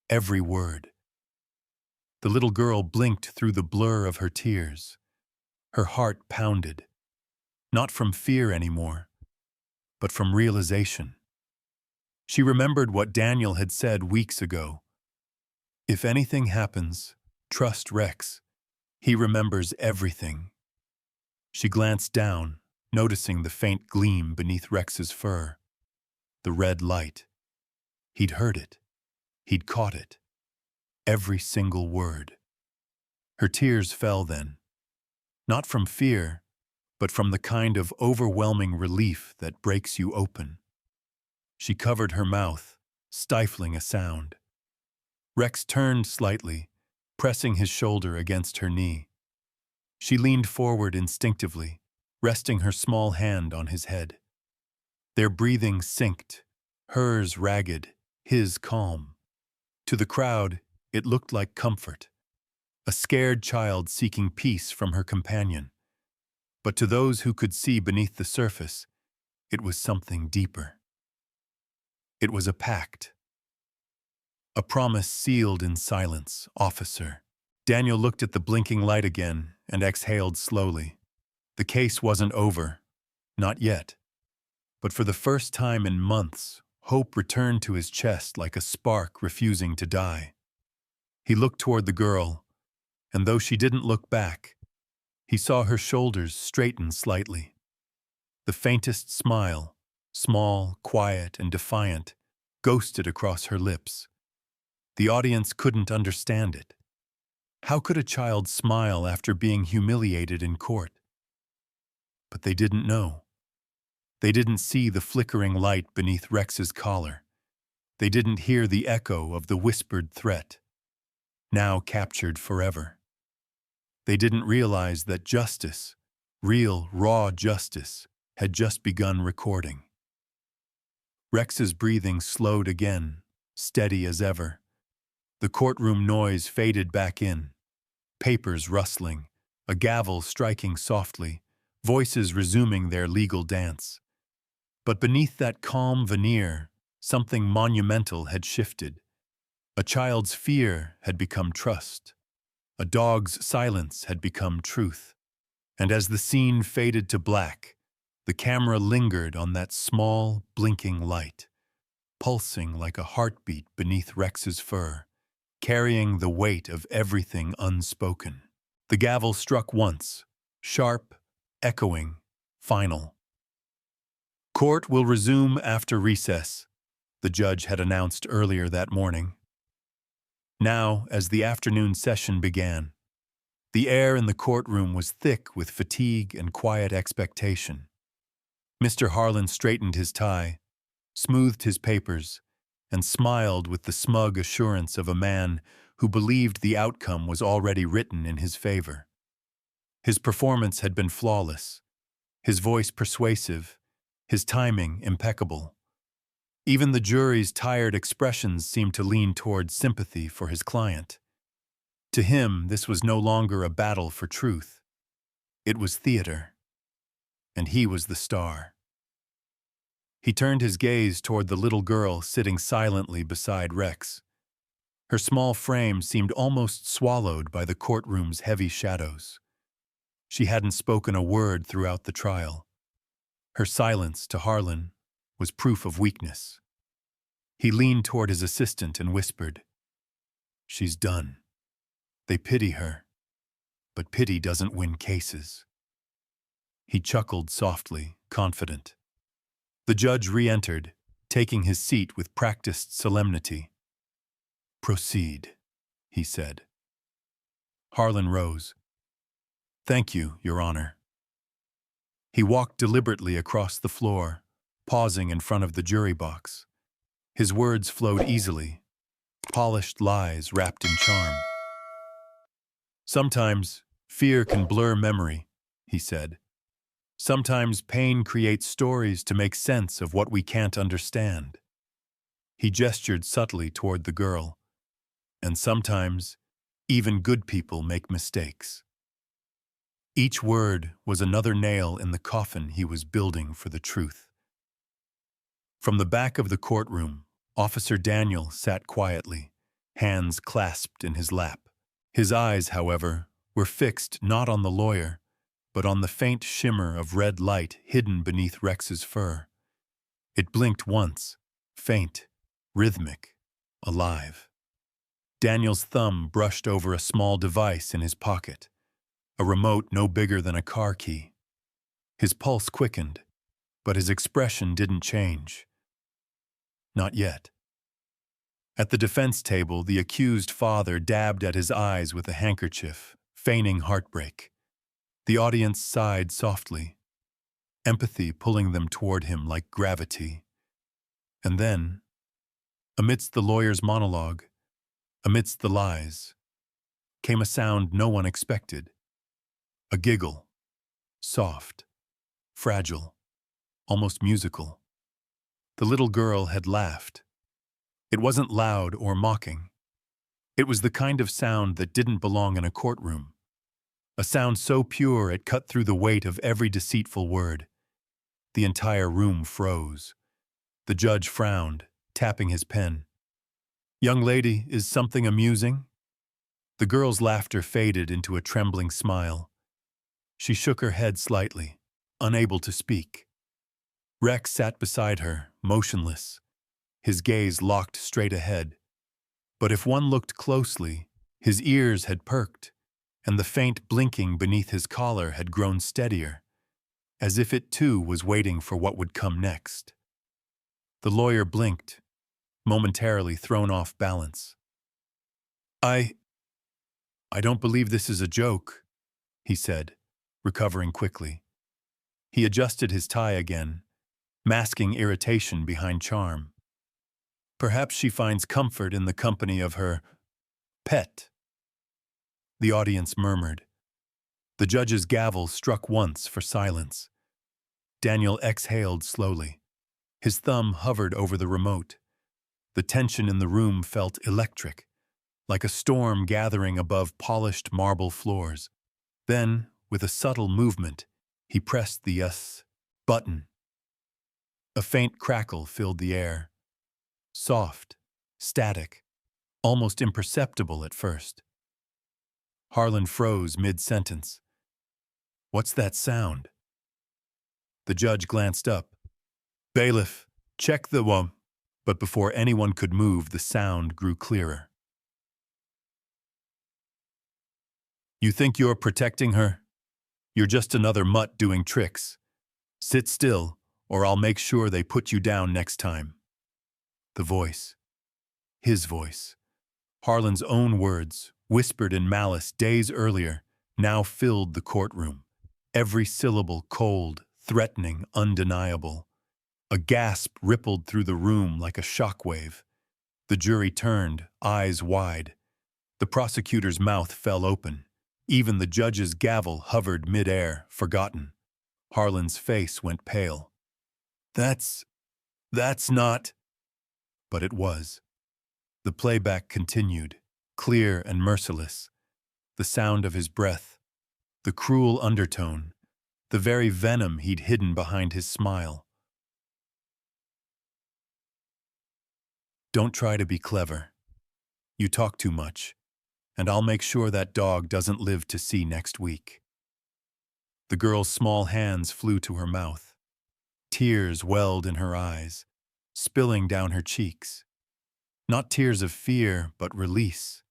Every word. The little girl blinked through the blur of her tears. Her heart pounded, not from fear anymore, but from realization. She remembered what Daniel had said weeks ago. If anything happens, trust Rex. He remembers everything. She glanced down, noticing the faint gleam beneath Rex's fur. The red light. He'd heard it. He'd caught it. Every single word. Her tears fell then. Not from fear, but from the kind of overwhelming relief that breaks you open. She covered her mouth, stifling a sound. Rex turned slightly, pressing his shoulder against her knee. She leaned forward instinctively, resting her small hand on his head. Their breathing synced, hers ragged, his calm. To the crowd, it looked like comfort, a scared child seeking peace from her companion. But to those who could see beneath the surface, it was something deeper. It was a pact. A promise sealed in silence, officer. Daniel looked at the blinking light again and exhaled slowly. The case wasn't over. Not yet. But for the first time in months, hope returned to his chest like a spark refusing to die. He looked toward the girl, and though she didn't look back, he saw her shoulders straighten slightly. The faintest smile, small, quiet, and defiant, ghosted across her lips. The audience couldn't understand it. How could a child smile after being humiliated in court? But they didn't know. They didn't see the flickering light beneath Rex's collar. They didn't hear the echo of the whispered threat, now captured forever. They didn't realize that justice, real, raw justice, had just begun recording. Rex's breathing slowed again, steady as ever. The courtroom noise faded back in, papers rustling, a gavel striking softly, voices resuming their legal dance. But beneath that calm veneer, something monumental had shifted. A child's fear had become trust. A dog's silence had become truth. And as the scene faded to black, the camera lingered on that small, blinking light, pulsing like a heartbeat beneath Rex's fur, carrying the weight of everything unspoken. The gavel struck once, sharp, echoing, final. "Court will resume after recess," the judge had announced earlier that morning. Now, as the afternoon session began, the air in the courtroom was thick with fatigue and quiet expectation. Mr. Harlan straightened his tie, smoothed his papers, and smiled with the smug assurance of a man who believed the outcome was already written in his favor. His performance had been flawless, his voice persuasive, his timing impeccable. Even the jury's tired expressions seemed to lean toward sympathy for his client. To him, this was no longer a battle for truth. It was theater, and he was the star. He turned his gaze toward the little girl sitting silently beside Rex. Her small frame seemed almost swallowed by the courtroom's heavy shadows. She hadn't spoken a word throughout the trial. Her silence, to Harlan, was proof of weakness. He leaned toward his assistant and whispered, "She's done. They pity her, but pity doesn't win cases." He chuckled softly, confident. The judge re-entered, taking his seat with practiced solemnity. "Proceed," he said. Harlan rose. "Thank you, Your Honor." He walked deliberately across the floor, pausing in front of the jury box. His words flowed easily, polished lies wrapped in charm. "Sometimes fear can blur memory," he said. "Sometimes pain creates stories to make sense of what we can't understand." He gestured subtly toward the girl. "And sometimes, even good people make mistakes." Each word was another nail in the coffin he was building for the truth. From the back of the courtroom, Officer Daniel sat quietly, hands clasped in his lap. His eyes, however, were fixed not on the lawyer, but on the faint shimmer of red light hidden beneath Rex's fur. It blinked once, faint, rhythmic, alive. Daniel's thumb brushed over a small device in his pocket, a remote no bigger than a car key. His pulse quickened, but his expression didn't change. Not yet. At the defense table, the accused father dabbed at his eyes with a handkerchief, feigning heartbreak. The audience sighed softly, empathy pulling them toward him like gravity. And then, amidst the lawyer's monologue, amidst the lies, came a sound no one expected. A giggle, soft, fragile, almost musical. The little girl had laughed. It wasn't loud or mocking. It was the kind of sound that didn't belong in a courtroom. A sound so pure it cut through the weight of every deceitful word. The entire room froze. The judge frowned, tapping his pen. "Young lady, is something amusing?" The girl's laughter faded into a trembling smile. She shook her head slightly, unable to speak. Rex sat beside her, motionless, his gaze locked straight ahead. But if one looked closely, his ears had perked, and the faint blinking beneath his collar had grown steadier, as if it too was waiting for what would come next. The lawyer blinked, momentarily thrown off balance. I don't believe this is a joke," he said, recovering quickly. He adjusted his tie again, masking irritation behind charm. "Perhaps she finds comfort in the company of her pet." The audience murmured. The judge's gavel struck once for silence. Daniel exhaled slowly. His thumb hovered over the remote. The tension in the room felt electric, like a storm gathering above polished marble floors. Then, with a subtle movement, he pressed the yes button. A faint crackle filled the air. Soft, static, almost imperceptible at first. Harlan froze mid-sentence. "What's that sound?" The judge glanced up. "Bailiff, check the But before anyone could move, the sound grew clearer. "You think you're protecting her? You're just another mutt doing tricks. Sit still, or I'll make sure they put you down next time." The voice. His voice. Harlan's own words, whispered in malice days earlier, now filled the courtroom. Every syllable cold, threatening, undeniable. A gasp rippled through the room like a shockwave. The jury turned, eyes wide. The prosecutor's mouth fell open. Even the judge's gavel hovered mid-air, forgotten. Harlan's face went pale. That's not..." But it was. The playback continued, clear and merciless. The sound of his breath, the cruel undertone, the very venom he'd hidden behind his smile. "Don't try to be clever. You talk too much, and I'll make sure that dog doesn't live to see next week." The girl's small hands flew to her mouth. Tears welled in her eyes, spilling down her cheeks. Not tears of fear, but release.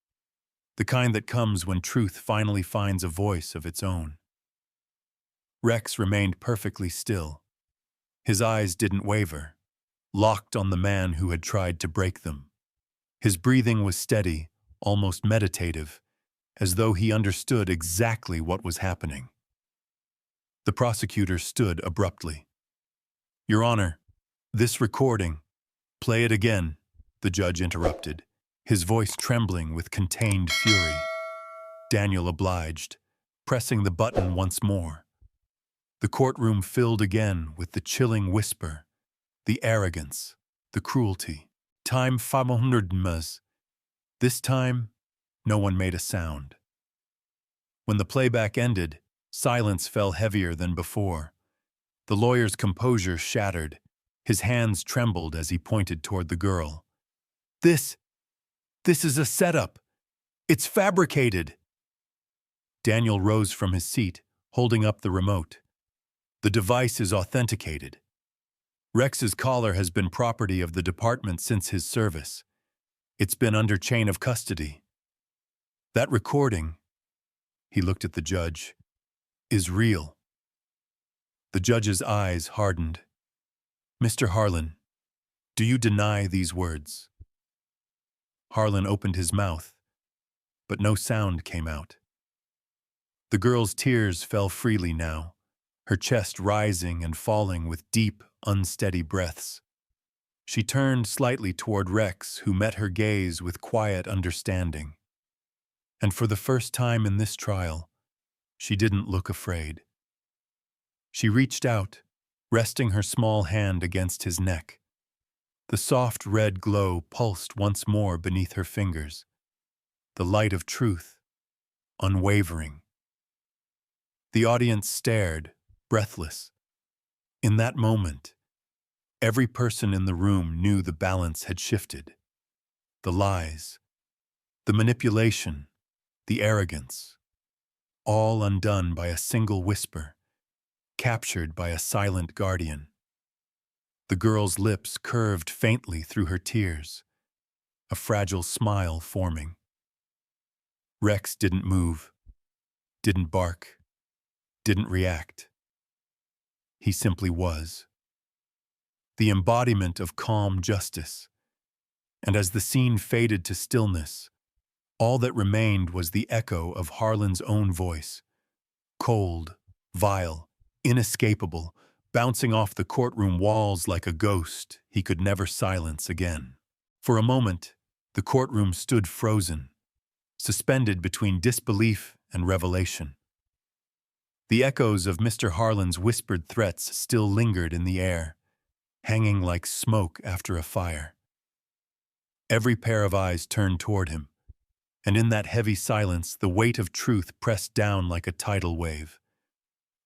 The kind that comes when truth finally finds a voice of its own. Rex remained perfectly still. His eyes didn't waver, locked on the man who had tried to break them. His breathing was steady, almost meditative, as though he understood exactly what was happening. The prosecutor stood abruptly. "Your Honor, this recording—" "Play it again," the judge interrupted, his voice trembling with contained fury. Daniel obliged, pressing the button once more. The courtroom filled again with the chilling whisper, the arrogance, the cruelty. Time 500 ms. This time, no one made a sound. When the playback ended, silence fell heavier than before. The lawyer's composure shattered. His hands trembled as he pointed toward the girl. This is a setup. It's fabricated." Daniel rose from his seat, holding up the remote. "The device is authenticated. Rex's collar has been property of the department since his service. It's been under chain of custody. That recording," he looked at the judge, "is real." The judge's eyes hardened. "Mr. Harlan, do you deny these words?" Harlan opened his mouth, but no sound came out. The girl's tears fell freely now, her chest rising and falling with deep, unsteady breaths. She turned slightly toward Rex, who met her gaze with quiet understanding. And for the first time in this trial, she didn't look afraid. She reached out, resting her small hand against his neck. The soft red glow pulsed once more beneath her fingers, the light of truth, unwavering. The audience stared, breathless. In that moment, every person in the room knew the balance had shifted. The lies, the manipulation, the arrogance, all undone by a single whisper, captured by a silent guardian. The girl's lips curved faintly through her tears, a fragile smile forming. Rex didn't move, didn't bark, didn't react. He simply was. The embodiment of calm justice. And as the scene faded to stillness, all that remained was the echo of Harlan's own voice, cold, vile, inescapable, bouncing off the courtroom walls like a ghost he could never silence again. For a moment, the courtroom stood frozen, suspended between disbelief and revelation. The echoes of Mr. Harlan's whispered threats still lingered in the air, hanging like smoke after a fire. Every pair of eyes turned toward him, and in that heavy silence the weight of truth pressed down like a tidal wave.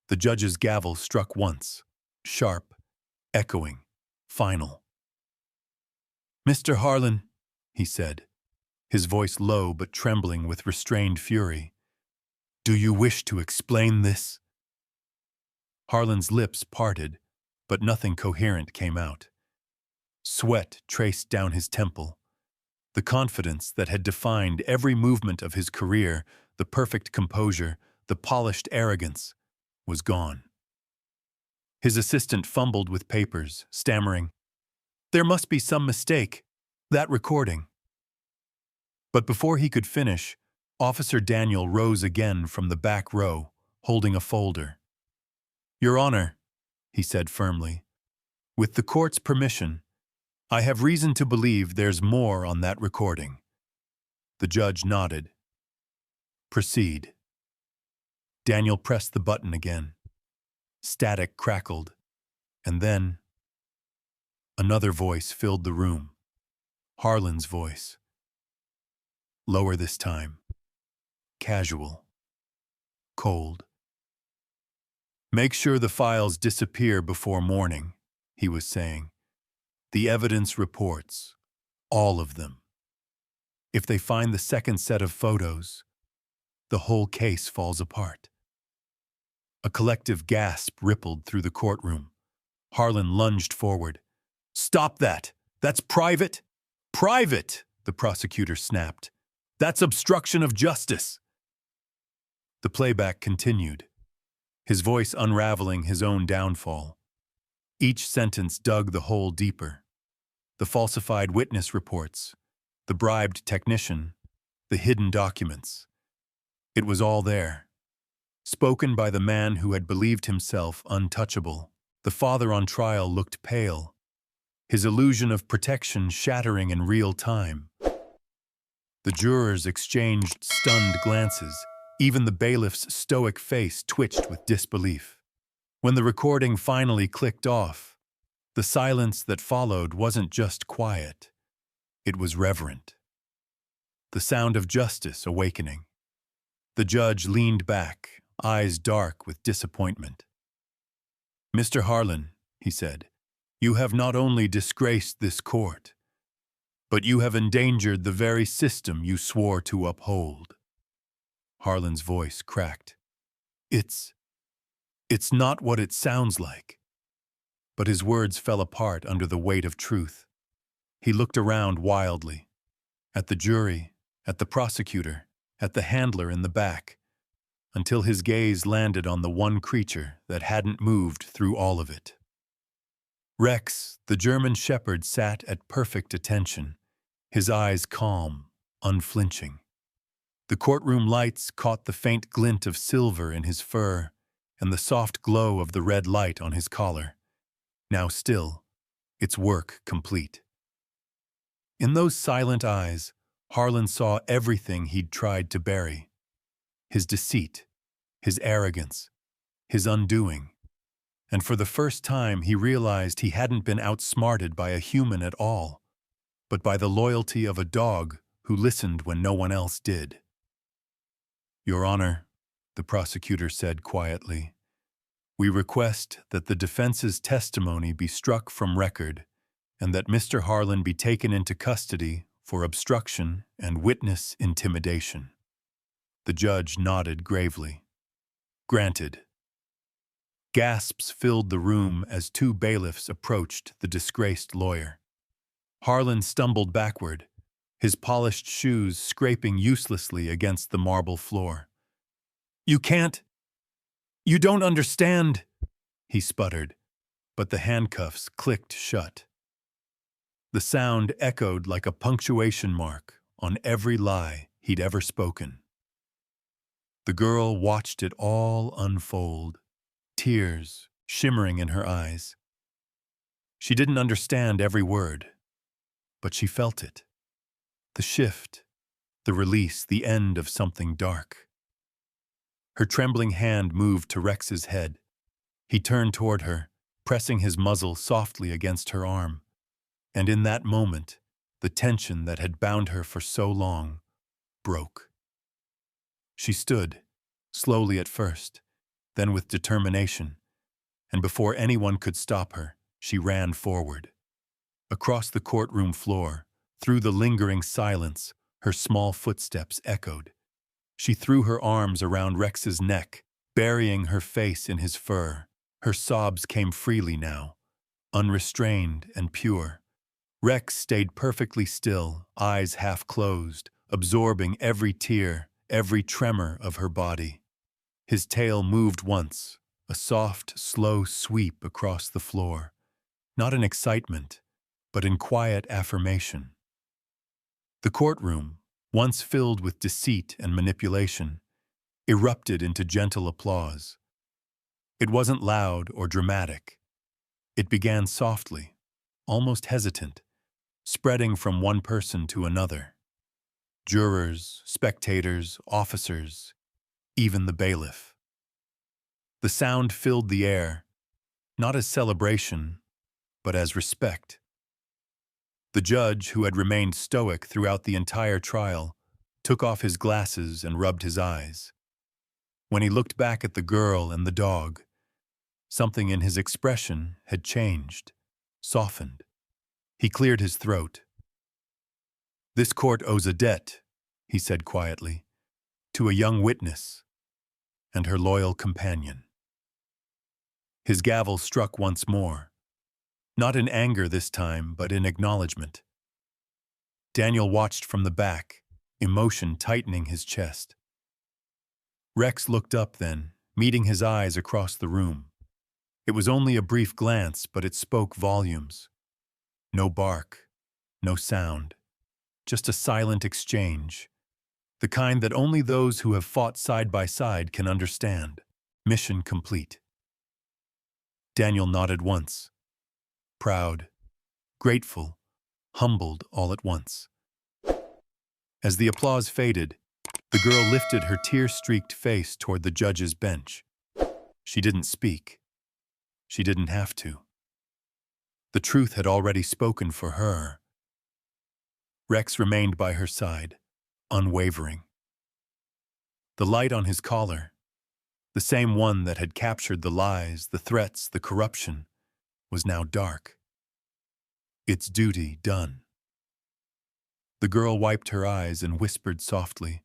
The judge's gavel struck once, sharp, echoing, final. "Mr. Harlan," he said, his voice low but trembling with restrained fury, "do you wish to explain this?" Harlan's lips parted, but nothing coherent came out. Sweat traced down his temple. The confidence that had defined every movement of his career, the perfect composure, the polished arrogance, was gone. His assistant fumbled with papers, stammering, "There must be some mistake. That recording." But before he could finish, Officer Daniel rose again from the back row, holding a folder. "Your Honor," he said firmly, "with the court's permission, I have reason to believe there's more on that recording." The judge nodded. "Proceed." Daniel pressed the button again. Static crackled, and then another voice filled the room. Harlan's voice. Lower this time. Casual. Cold. "Make sure the files disappear before morning," he was saying. "The evidence reports. All of them. If they find the second set of photos, the whole case falls apart." A collective gasp rippled through the courtroom. Harlan lunged forward. "Stop that! That's private!" "Private!" the prosecutor snapped. "That's obstruction of justice!" The playback continued, his voice unraveling his own downfall. Each sentence dug the hole deeper. The falsified witness reports, the bribed technician, the hidden documents. It was all there, spoken by the man who had believed himself untouchable. The father on trial looked pale, his illusion of protection shattering in real time. The jurors exchanged stunned glances. Even the bailiff's stoic face twitched with disbelief. When the recording finally clicked off, the silence that followed wasn't just quiet. It was reverent. The sound of justice awakening. The judge leaned back, eyes dark with disappointment. "Mr. Harlan," he said, "you have not only disgraced this court, but you have endangered the very system you swore to uphold." Harlan's voice cracked. It's not what it sounds like." But his words fell apart under the weight of truth. He looked around wildly. At the jury, at the prosecutor, at the handler in the back, until his gaze landed on the one creature that hadn't moved through all of it. Rex, the German shepherd, sat at perfect attention, his eyes calm, unflinching. The courtroom lights caught the faint glint of silver in his fur and the soft glow of the red light on his collar. Now still, its work complete. In those silent eyes, Harlan saw everything he'd tried to bury. His deceit, his arrogance, his undoing. And for the first time he realized he hadn't been outsmarted by a human at all, but by the loyalty of a dog who listened when no one else did. "Your Honor," the prosecutor said quietly, "we request that the defense's testimony be struck from record and that Mr. Harlan be taken into custody for obstruction and witness intimidation." The judge nodded gravely. "Granted." Gasps filled the room as two bailiffs approached the disgraced lawyer. Harlan stumbled backward, his polished shoes scraping uselessly against the marble floor. You don't understand," he sputtered, but the handcuffs clicked shut. The sound echoed like a punctuation mark on every lie he'd ever spoken. The girl watched it all unfold, tears shimmering in her eyes. She didn't understand every word, but she felt it. The shift, the release, the end of something dark. Her trembling hand moved to Rex's head. He turned toward her, pressing his muzzle softly against her arm. And in that moment, the tension that had bound her for so long broke. She stood, slowly at first, then with determination, and before anyone could stop her, she ran forward. Across the courtroom floor, through the lingering silence, her small footsteps echoed. She threw her arms around Rex's neck, burying her face in his fur. Her sobs came freely now, unrestrained and pure. Rex stayed perfectly still, eyes half closed, absorbing every tear, every tremor of her body. His tail moved once, a soft, slow sweep across the floor, not in excitement, but in quiet affirmation. The courtroom, once filled with deceit and manipulation, erupted into gentle applause. It wasn't loud or dramatic. It began softly, almost hesitant, spreading from one person to another. Jurors, spectators, officers, even the bailiff. The sound filled the air, not as celebration, but as respect. The judge, who had remained stoic throughout the entire trial, took off his glasses and rubbed his eyes. When he looked back at the girl and the dog, something in his expression had changed, softened. He cleared his throat. "This court owes a debt," he said quietly, "to a young witness and her loyal companion." His gavel struck once more, not in anger this time, but in acknowledgement. Daniel watched from the back, emotion tightening his chest. Rex looked up then, meeting his eyes across the room. It was only a brief glance, but it spoke volumes. No bark, no sound, just a silent exchange, The kind that only those who have fought side by side can understand. Mission complete. Daniel nodded once, proud, grateful, humbled all at once. As the applause faded, the girl lifted her tear-streaked face toward the judge's bench. She didn't speak. She didn't have to. The truth had already spoken for her. Rex remained by her side, unwavering. The light on his collar, the same one that had captured the lies, the threats, the corruption, was now dark. Its duty done. The girl wiped her eyes and whispered softly,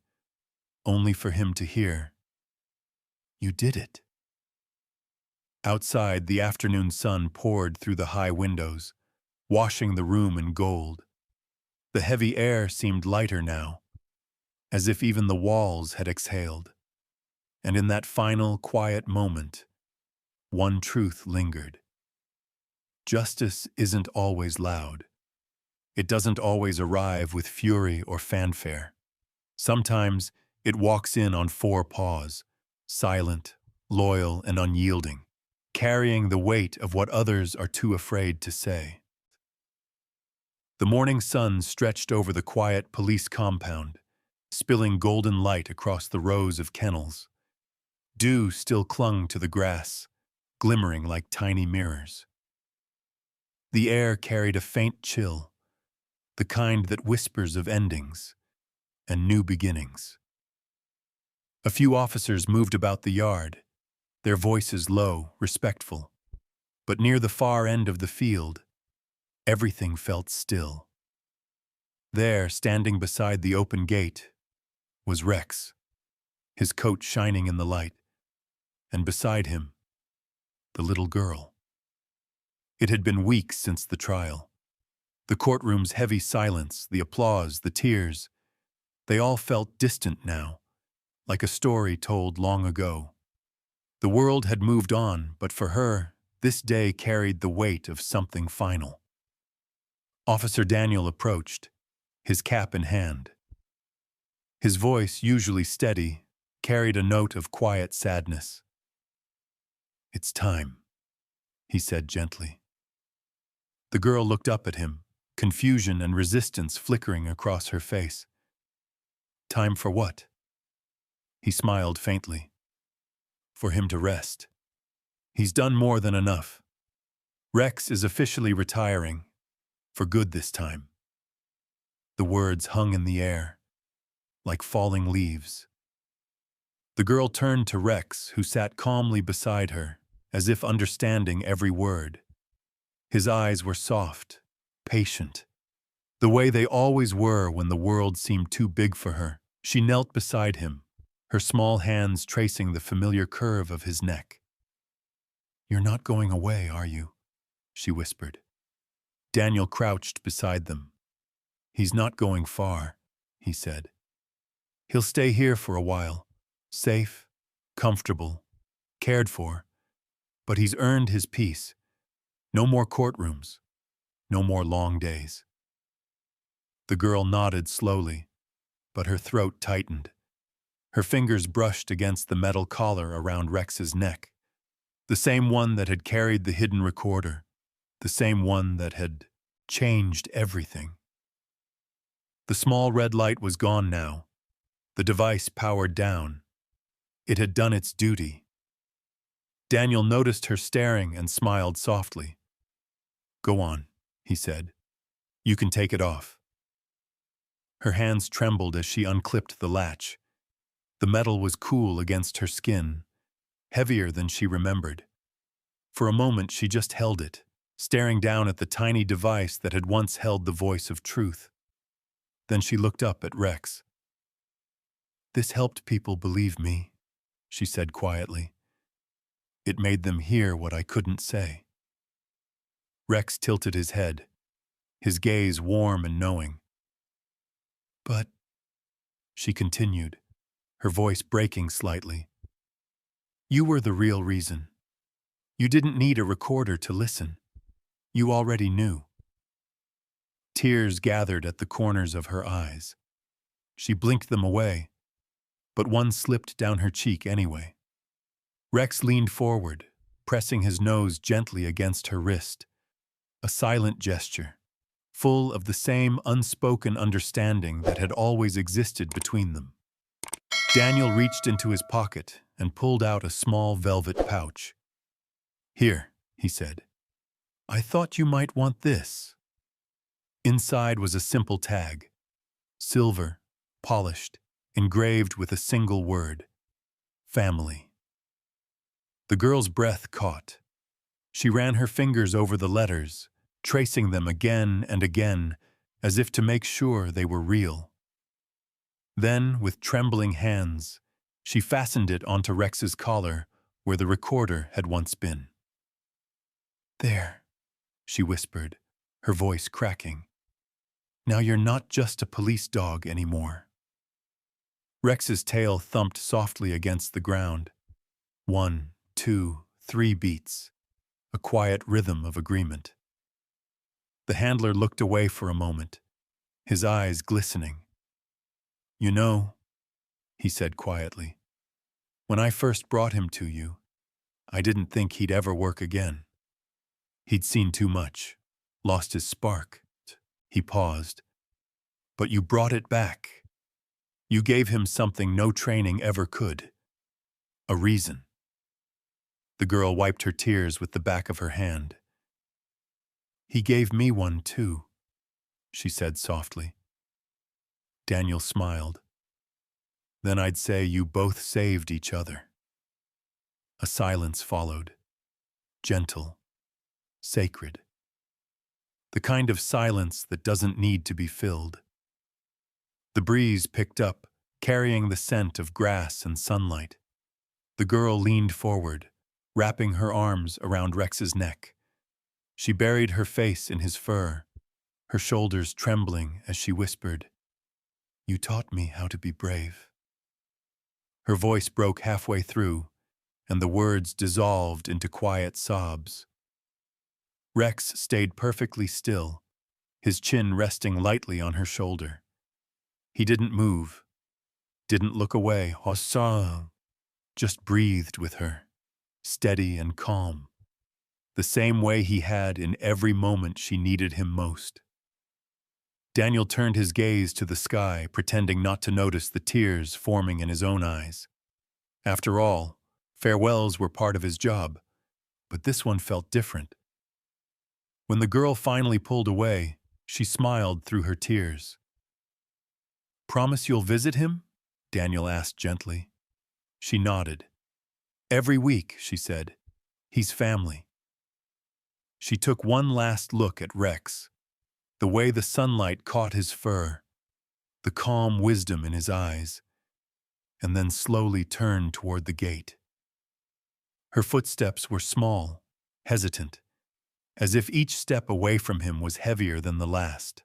only for him to hear, "You did it." Outside, the afternoon sun poured through the high windows, washing the room in gold. The heavy air seemed lighter now, as if even the walls had exhaled. And in that final, quiet moment, one truth lingered. Justice isn't always loud. It doesn't always arrive with fury or fanfare. Sometimes it walks in on four paws, silent, loyal, and unyielding, carrying the weight of what others are too afraid to say. The morning sun stretched over the quiet police compound, spilling golden light across the rows of kennels. Dew still clung to the grass, glimmering like tiny mirrors. The air carried a faint chill, the kind that whispers of endings and new beginnings. A few officers moved about the yard, their voices low, respectful. But near the far end of the field, everything felt still. There, standing beside the open gate, was Rex, his coat shining in the light, and beside him, the little girl. It had been weeks since the trial. The courtroom's heavy silence, the applause, the tears, they all felt distant now, like a story told long ago. The world had moved on, but for her, this day carried the weight of something final. Officer Daniel approached, his cap in hand. His voice, usually steady, carried a note of quiet sadness. "It's time," he said gently. The girl looked up at him, confusion and resistance flickering across her face. "Time for what?" He smiled faintly. "For him to rest. He's done more than enough. Rex is officially retiring, for good this time." The words hung in the air, like falling leaves. The girl turned to Rex, who sat calmly beside her, as if understanding every word. His eyes were soft, patient, the way they always were when the world seemed too big for her. She knelt beside him, her small hands tracing the familiar curve of his neck. "You're not going away, are you?" she whispered. Daniel crouched beside them. "He's not going far," he said. "He'll stay here for a while, safe, comfortable, cared for, but he's earned his peace. No more courtrooms, no more long days." The girl nodded slowly, but her throat tightened. Her fingers brushed against the metal collar around Rex's neck, the same one that had carried the hidden recorder, the same one that had changed everything. The small red light was gone now, the device powered down. It had done its duty. Daniel noticed her staring and smiled softly. "Go on," he said. "You can take it off." Her hands trembled as she unclipped the latch. The metal was cool against her skin, heavier than she remembered. For a moment she just held it, staring down at the tiny device that had once held the voice of truth. Then she looked up at Rex. "This helped people believe me," she said quietly. "It made them hear what I couldn't say." Rex tilted his head, his gaze warm and knowing. "But," she continued, her voice breaking slightly, "you were the real reason. You didn't need a recorder to listen. You already knew." Tears gathered at the corners of her eyes. She blinked them away, but one slipped down her cheek anyway. Rex leaned forward, pressing his nose gently against her wrist, a silent gesture, full of the same unspoken understanding that had always existed between them. Daniel reached into his pocket and pulled out a small velvet pouch. "Here," he said. "I thought you might want this." Inside was a simple tag, silver, polished, engraved with a single word: family. The girl's breath caught. She ran her fingers over the letters, tracing them again and again, as if to make sure they were real. Then, with trembling hands, she fastened it onto Rex's collar, where the recorder had once been. "There," she whispered, her voice cracking. "Now you're not just a police dog anymore." Rex's tail thumped softly against the ground. 1, 2, 3 beats, a quiet rhythm of agreement. The handler looked away for a moment, his eyes glistening. "You know," he said quietly, "when I first brought him to you, I didn't think he'd ever work again. He'd seen too much, lost his spark." He paused. "But you brought it back. You gave him something no training ever could. A reason." The girl wiped her tears with the back of her hand. "He gave me one too," she said softly. Daniel smiled. "Then I'd say you both saved each other." A silence followed, gentle, sacred. The kind of silence that doesn't need to be filled. The breeze picked up, carrying the scent of grass and sunlight. The girl leaned forward, wrapping her arms around Rex's neck. She buried her face in his fur, her shoulders trembling as she whispered, "You taught me how to be brave." Her voice broke halfway through, and the words dissolved into quiet sobs. Rex stayed perfectly still, his chin resting lightly on her shoulder. He didn't move, didn't look away, just breathed with her, steady and calm, the same way he had in every moment she needed him most. Daniel turned his gaze to the sky, pretending not to notice the tears forming in his own eyes. After all, farewells were part of his job, but this one felt different. When the girl finally pulled away, she smiled through her tears. "Promise you'll visit him?" Daniel asked gently. She nodded. "Every week," she said. "He's family." She took one last look at Rex, the way the sunlight caught his fur, the calm wisdom in his eyes, and then slowly turned toward the gate. Her footsteps were small, hesitant, as if each step away from him was heavier than the last.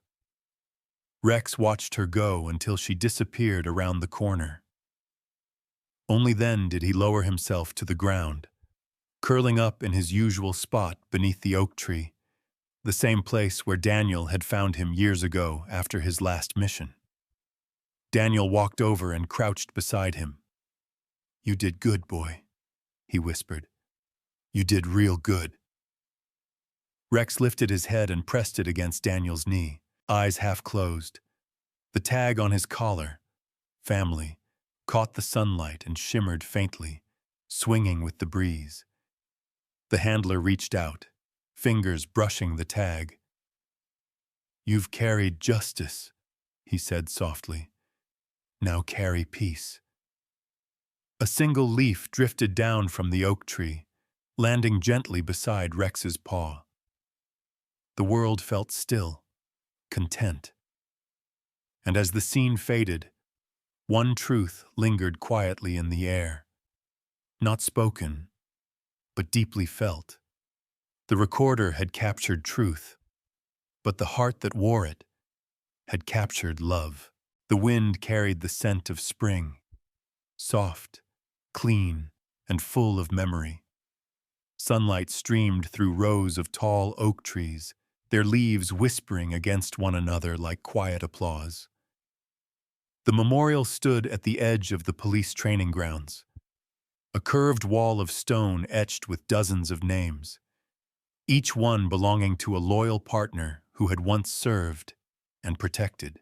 Rex watched her go until she disappeared around the corner. Only then did he lower himself to the ground, curling up in his usual spot beneath the oak tree, the same place where Daniel had found him years ago after his last mission. Daniel walked over and crouched beside him. "You did good, boy," he whispered. "You did real good." Rex lifted his head and pressed it against Daniel's knee, eyes half closed. The tag on his collar, family, caught the sunlight and shimmered faintly, swinging with the breeze. The handler reached out, fingers brushing the tag. "You've carried justice," he said softly. "Now carry peace." A single leaf drifted down from the oak tree, landing gently beside Rex's paw. The world felt still, content. And as the scene faded, one truth lingered quietly in the air. Not spoken, but deeply felt. The recorder had captured truth, but the heart that wore it had captured love. The wind carried the scent of spring, soft, clean, and full of memory. Sunlight streamed through rows of tall oak trees, their leaves whispering against one another like quiet applause. The memorial stood at the edge of the police training grounds, a curved wall of stone etched with dozens of names, each one belonging to a loyal partner who had once served and protected.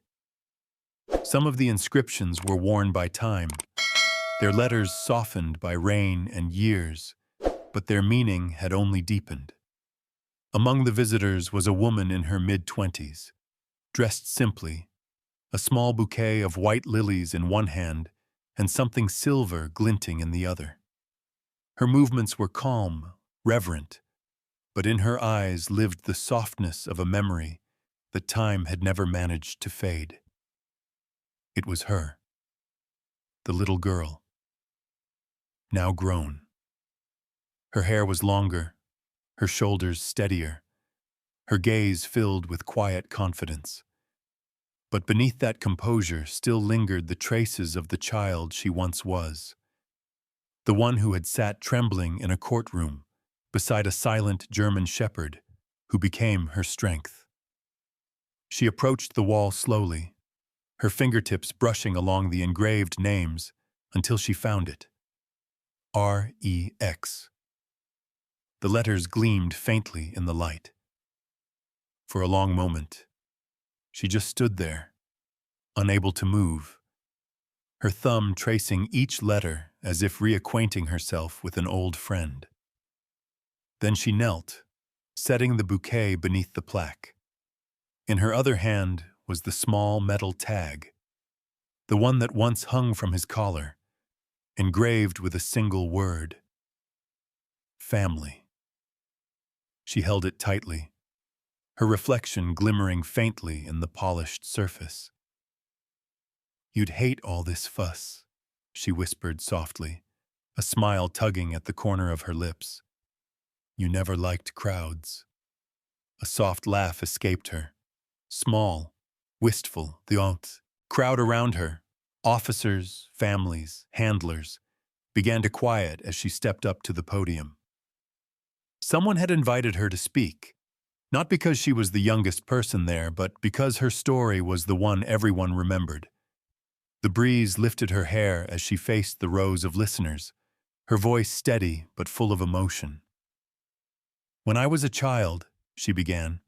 Some of the inscriptions were worn by time, their letters softened by rain and years, but their meaning had only deepened. Among the visitors was a woman in her mid-20s, dressed simply, a small bouquet of white lilies in one hand and something silver glinting in the other. Her movements were calm, reverent, but in her eyes lived the softness of a memory that time had never managed to fade. It was her, the little girl, now grown. Her hair was longer, her shoulders steadier, her gaze filled with quiet confidence. But beneath that composure still lingered the traces of the child she once was, the one who had sat trembling in a courtroom beside a silent German shepherd who became her strength. She approached the wall slowly, her fingertips brushing along the engraved names until she found it. R-E-X. The letters gleamed faintly in the light. For a long moment, she just stood there, unable to move, her thumb tracing each letter as if reacquainting herself with an old friend. Then she knelt, setting the bouquet beneath the plaque. In her other hand was the small metal tag, the one that once hung from his collar, engraved with a single word: family. She held it tightly, her reflection glimmering faintly in the polished surface. "You'd hate all this fuss," she whispered softly, a smile tugging at the corner of her lips. "You never liked crowds." A soft laugh escaped her, small, wistful, the crowd around her, officers, families, handlers, began to quiet as she stepped up to the podium. Someone had invited her to speak, not because she was the youngest person there, but because her story was the one everyone remembered. The breeze lifted her hair as she faced the rows of listeners, her voice steady but full of emotion. "When I was a child," she began,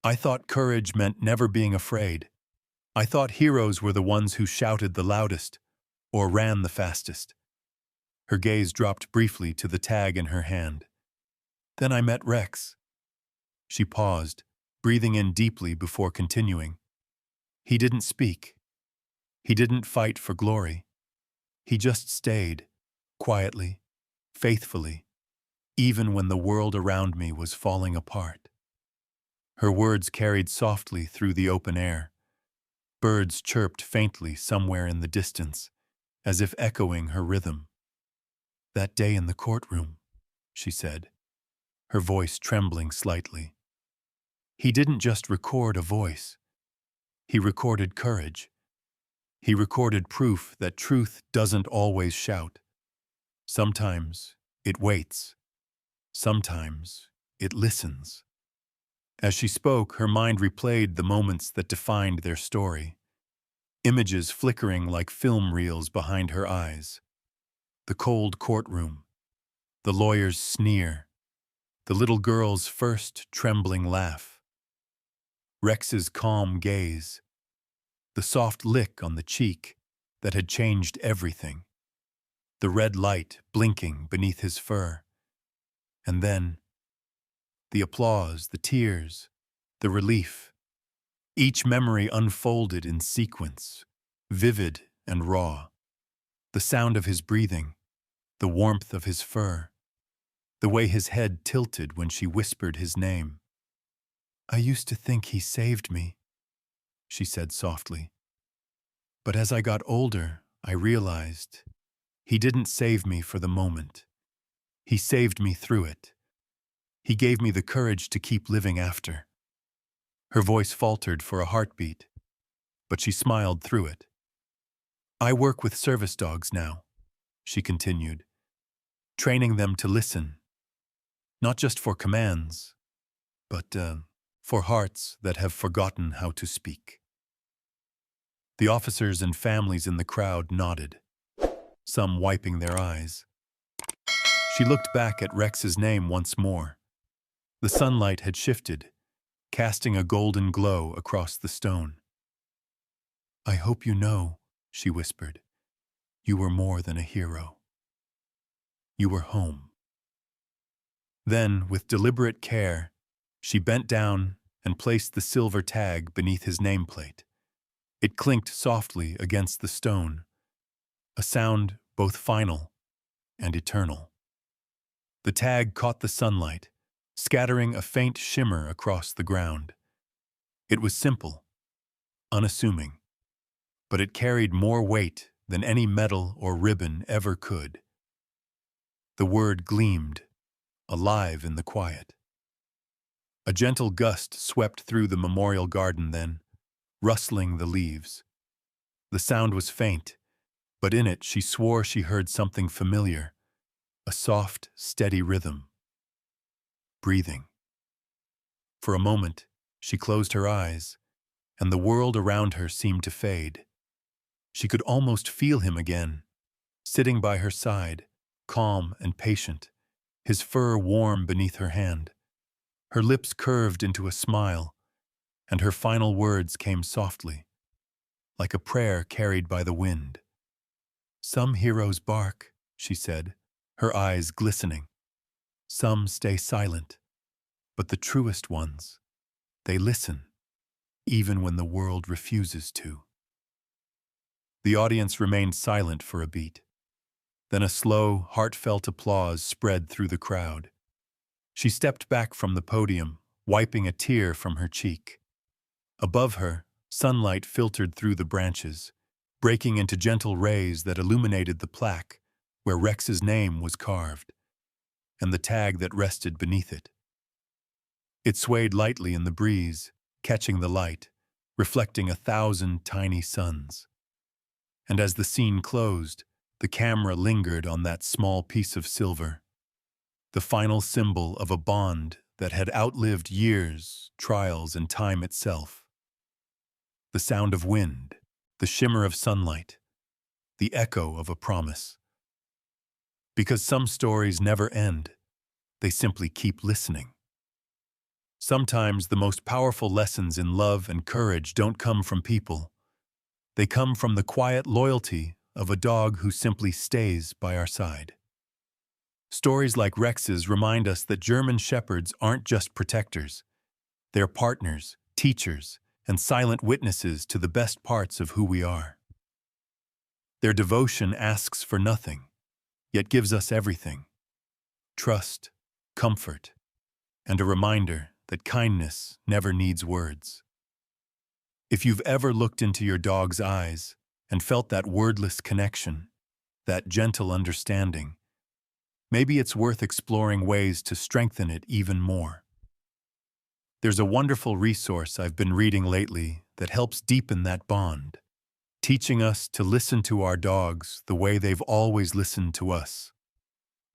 "I thought courage meant never being afraid. I thought heroes were the ones who shouted the loudest or ran the fastest." Her gaze dropped briefly to the tag in her hand. "Then I met Rex." She paused, breathing in deeply before continuing. "He didn't speak. He didn't fight for glory. He just stayed, quietly, faithfully, even when the world around me was falling apart." Her words carried softly through the open air. Birds chirped faintly somewhere in the distance, as if echoing her rhythm. "That day in the courtroom," she said, her voice trembling slightly. "He didn't just record a voice. He recorded courage. He recorded proof that truth doesn't always shout. Sometimes it waits. Sometimes it listens." As she spoke, her mind replayed the moments that defined their story, images flickering like film reels behind her eyes. The cold courtroom, the lawyer's sneer, the little girl's first trembling laugh, Rex's calm gaze, the soft lick on the cheek that had changed everything, the red light blinking beneath his fur. And then, the applause, the tears, the relief. Each memory unfolded in sequence, vivid and raw. The sound of his breathing, the warmth of his fur, the way his head tilted when she whispered his name. "I used to think he saved me," she said softly. "But as I got older, I realized he didn't save me for the moment. He saved me through it. He gave me the courage to keep living after." Her voice faltered for a heartbeat, but she smiled through it. "I work with service dogs now," she continued, "training them to listen, not just for commands, but for hearts that have forgotten how to speak." The officers and families in the crowd nodded, some wiping their eyes. She looked back at Rex's name once more. The sunlight had shifted, casting a golden glow across the stone. "I hope you know," she whispered, "you were more than a hero. You were home." Then, with deliberate care, she bent down and placed the silver tag beneath his nameplate. It clinked softly against the stone, a sound both final and eternal. The tag caught the sunlight, scattering a faint shimmer across the ground. It was simple, unassuming, but it carried more weight than any medal or ribbon ever could. The word gleamed, alive in the quiet. A gentle gust swept through the memorial garden then, rustling the leaves. The sound was faint, but in it she swore she heard something familiar, a soft, steady rhythm. Breathing. For a moment, she closed her eyes, and the world around her seemed to fade. She could almost feel him again, sitting by her side, calm and patient, his fur warm beneath her hand. Her lips curved into a smile, and her final words came softly, like a prayer carried by the wind. "Some heroes bark," she said, her eyes glistening. "Some stay silent, but the truest ones, they listen, even when the world refuses to." The audience remained silent for a beat. Then a slow, heartfelt applause spread through the crowd. She stepped back from the podium, wiping a tear from her cheek. Above her, sunlight filtered through the branches, breaking into gentle rays that illuminated the plaque where Rex's name was carved, and the tag that rested beneath it. It swayed lightly in the breeze, catching the light, reflecting 1,000 tiny suns. And as the scene closed, the camera lingered on that small piece of silver, the final symbol of a bond that had outlived years, trials, and time itself. The sound of wind, the shimmer of sunlight, the echo of a promise. Because some stories never end, they simply keep listening. Sometimes the most powerful lessons in love and courage don't come from people. They come from the quiet loyalty of a dog who simply stays by our side. Stories like Rex's remind us that German Shepherds aren't just protectors. They're partners, teachers, and silent witnesses to the best parts of who we are. Their devotion asks for nothing, yet gives us everything: trust, comfort, and a reminder that kindness never needs words. If you've ever looked into your dog's eyes and felt that wordless connection, that gentle understanding, maybe it's worth exploring ways to strengthen it even more. There's a wonderful resource I've been reading lately that helps deepen that bond, teaching us to listen to our dogs the way they've always listened to us.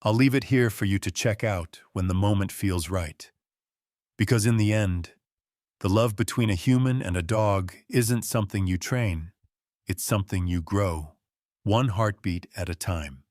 I'll leave it here for you to check out when the moment feels right. Because in the end, the love between a human and a dog isn't something you train, it's something you grow, one heartbeat at a time.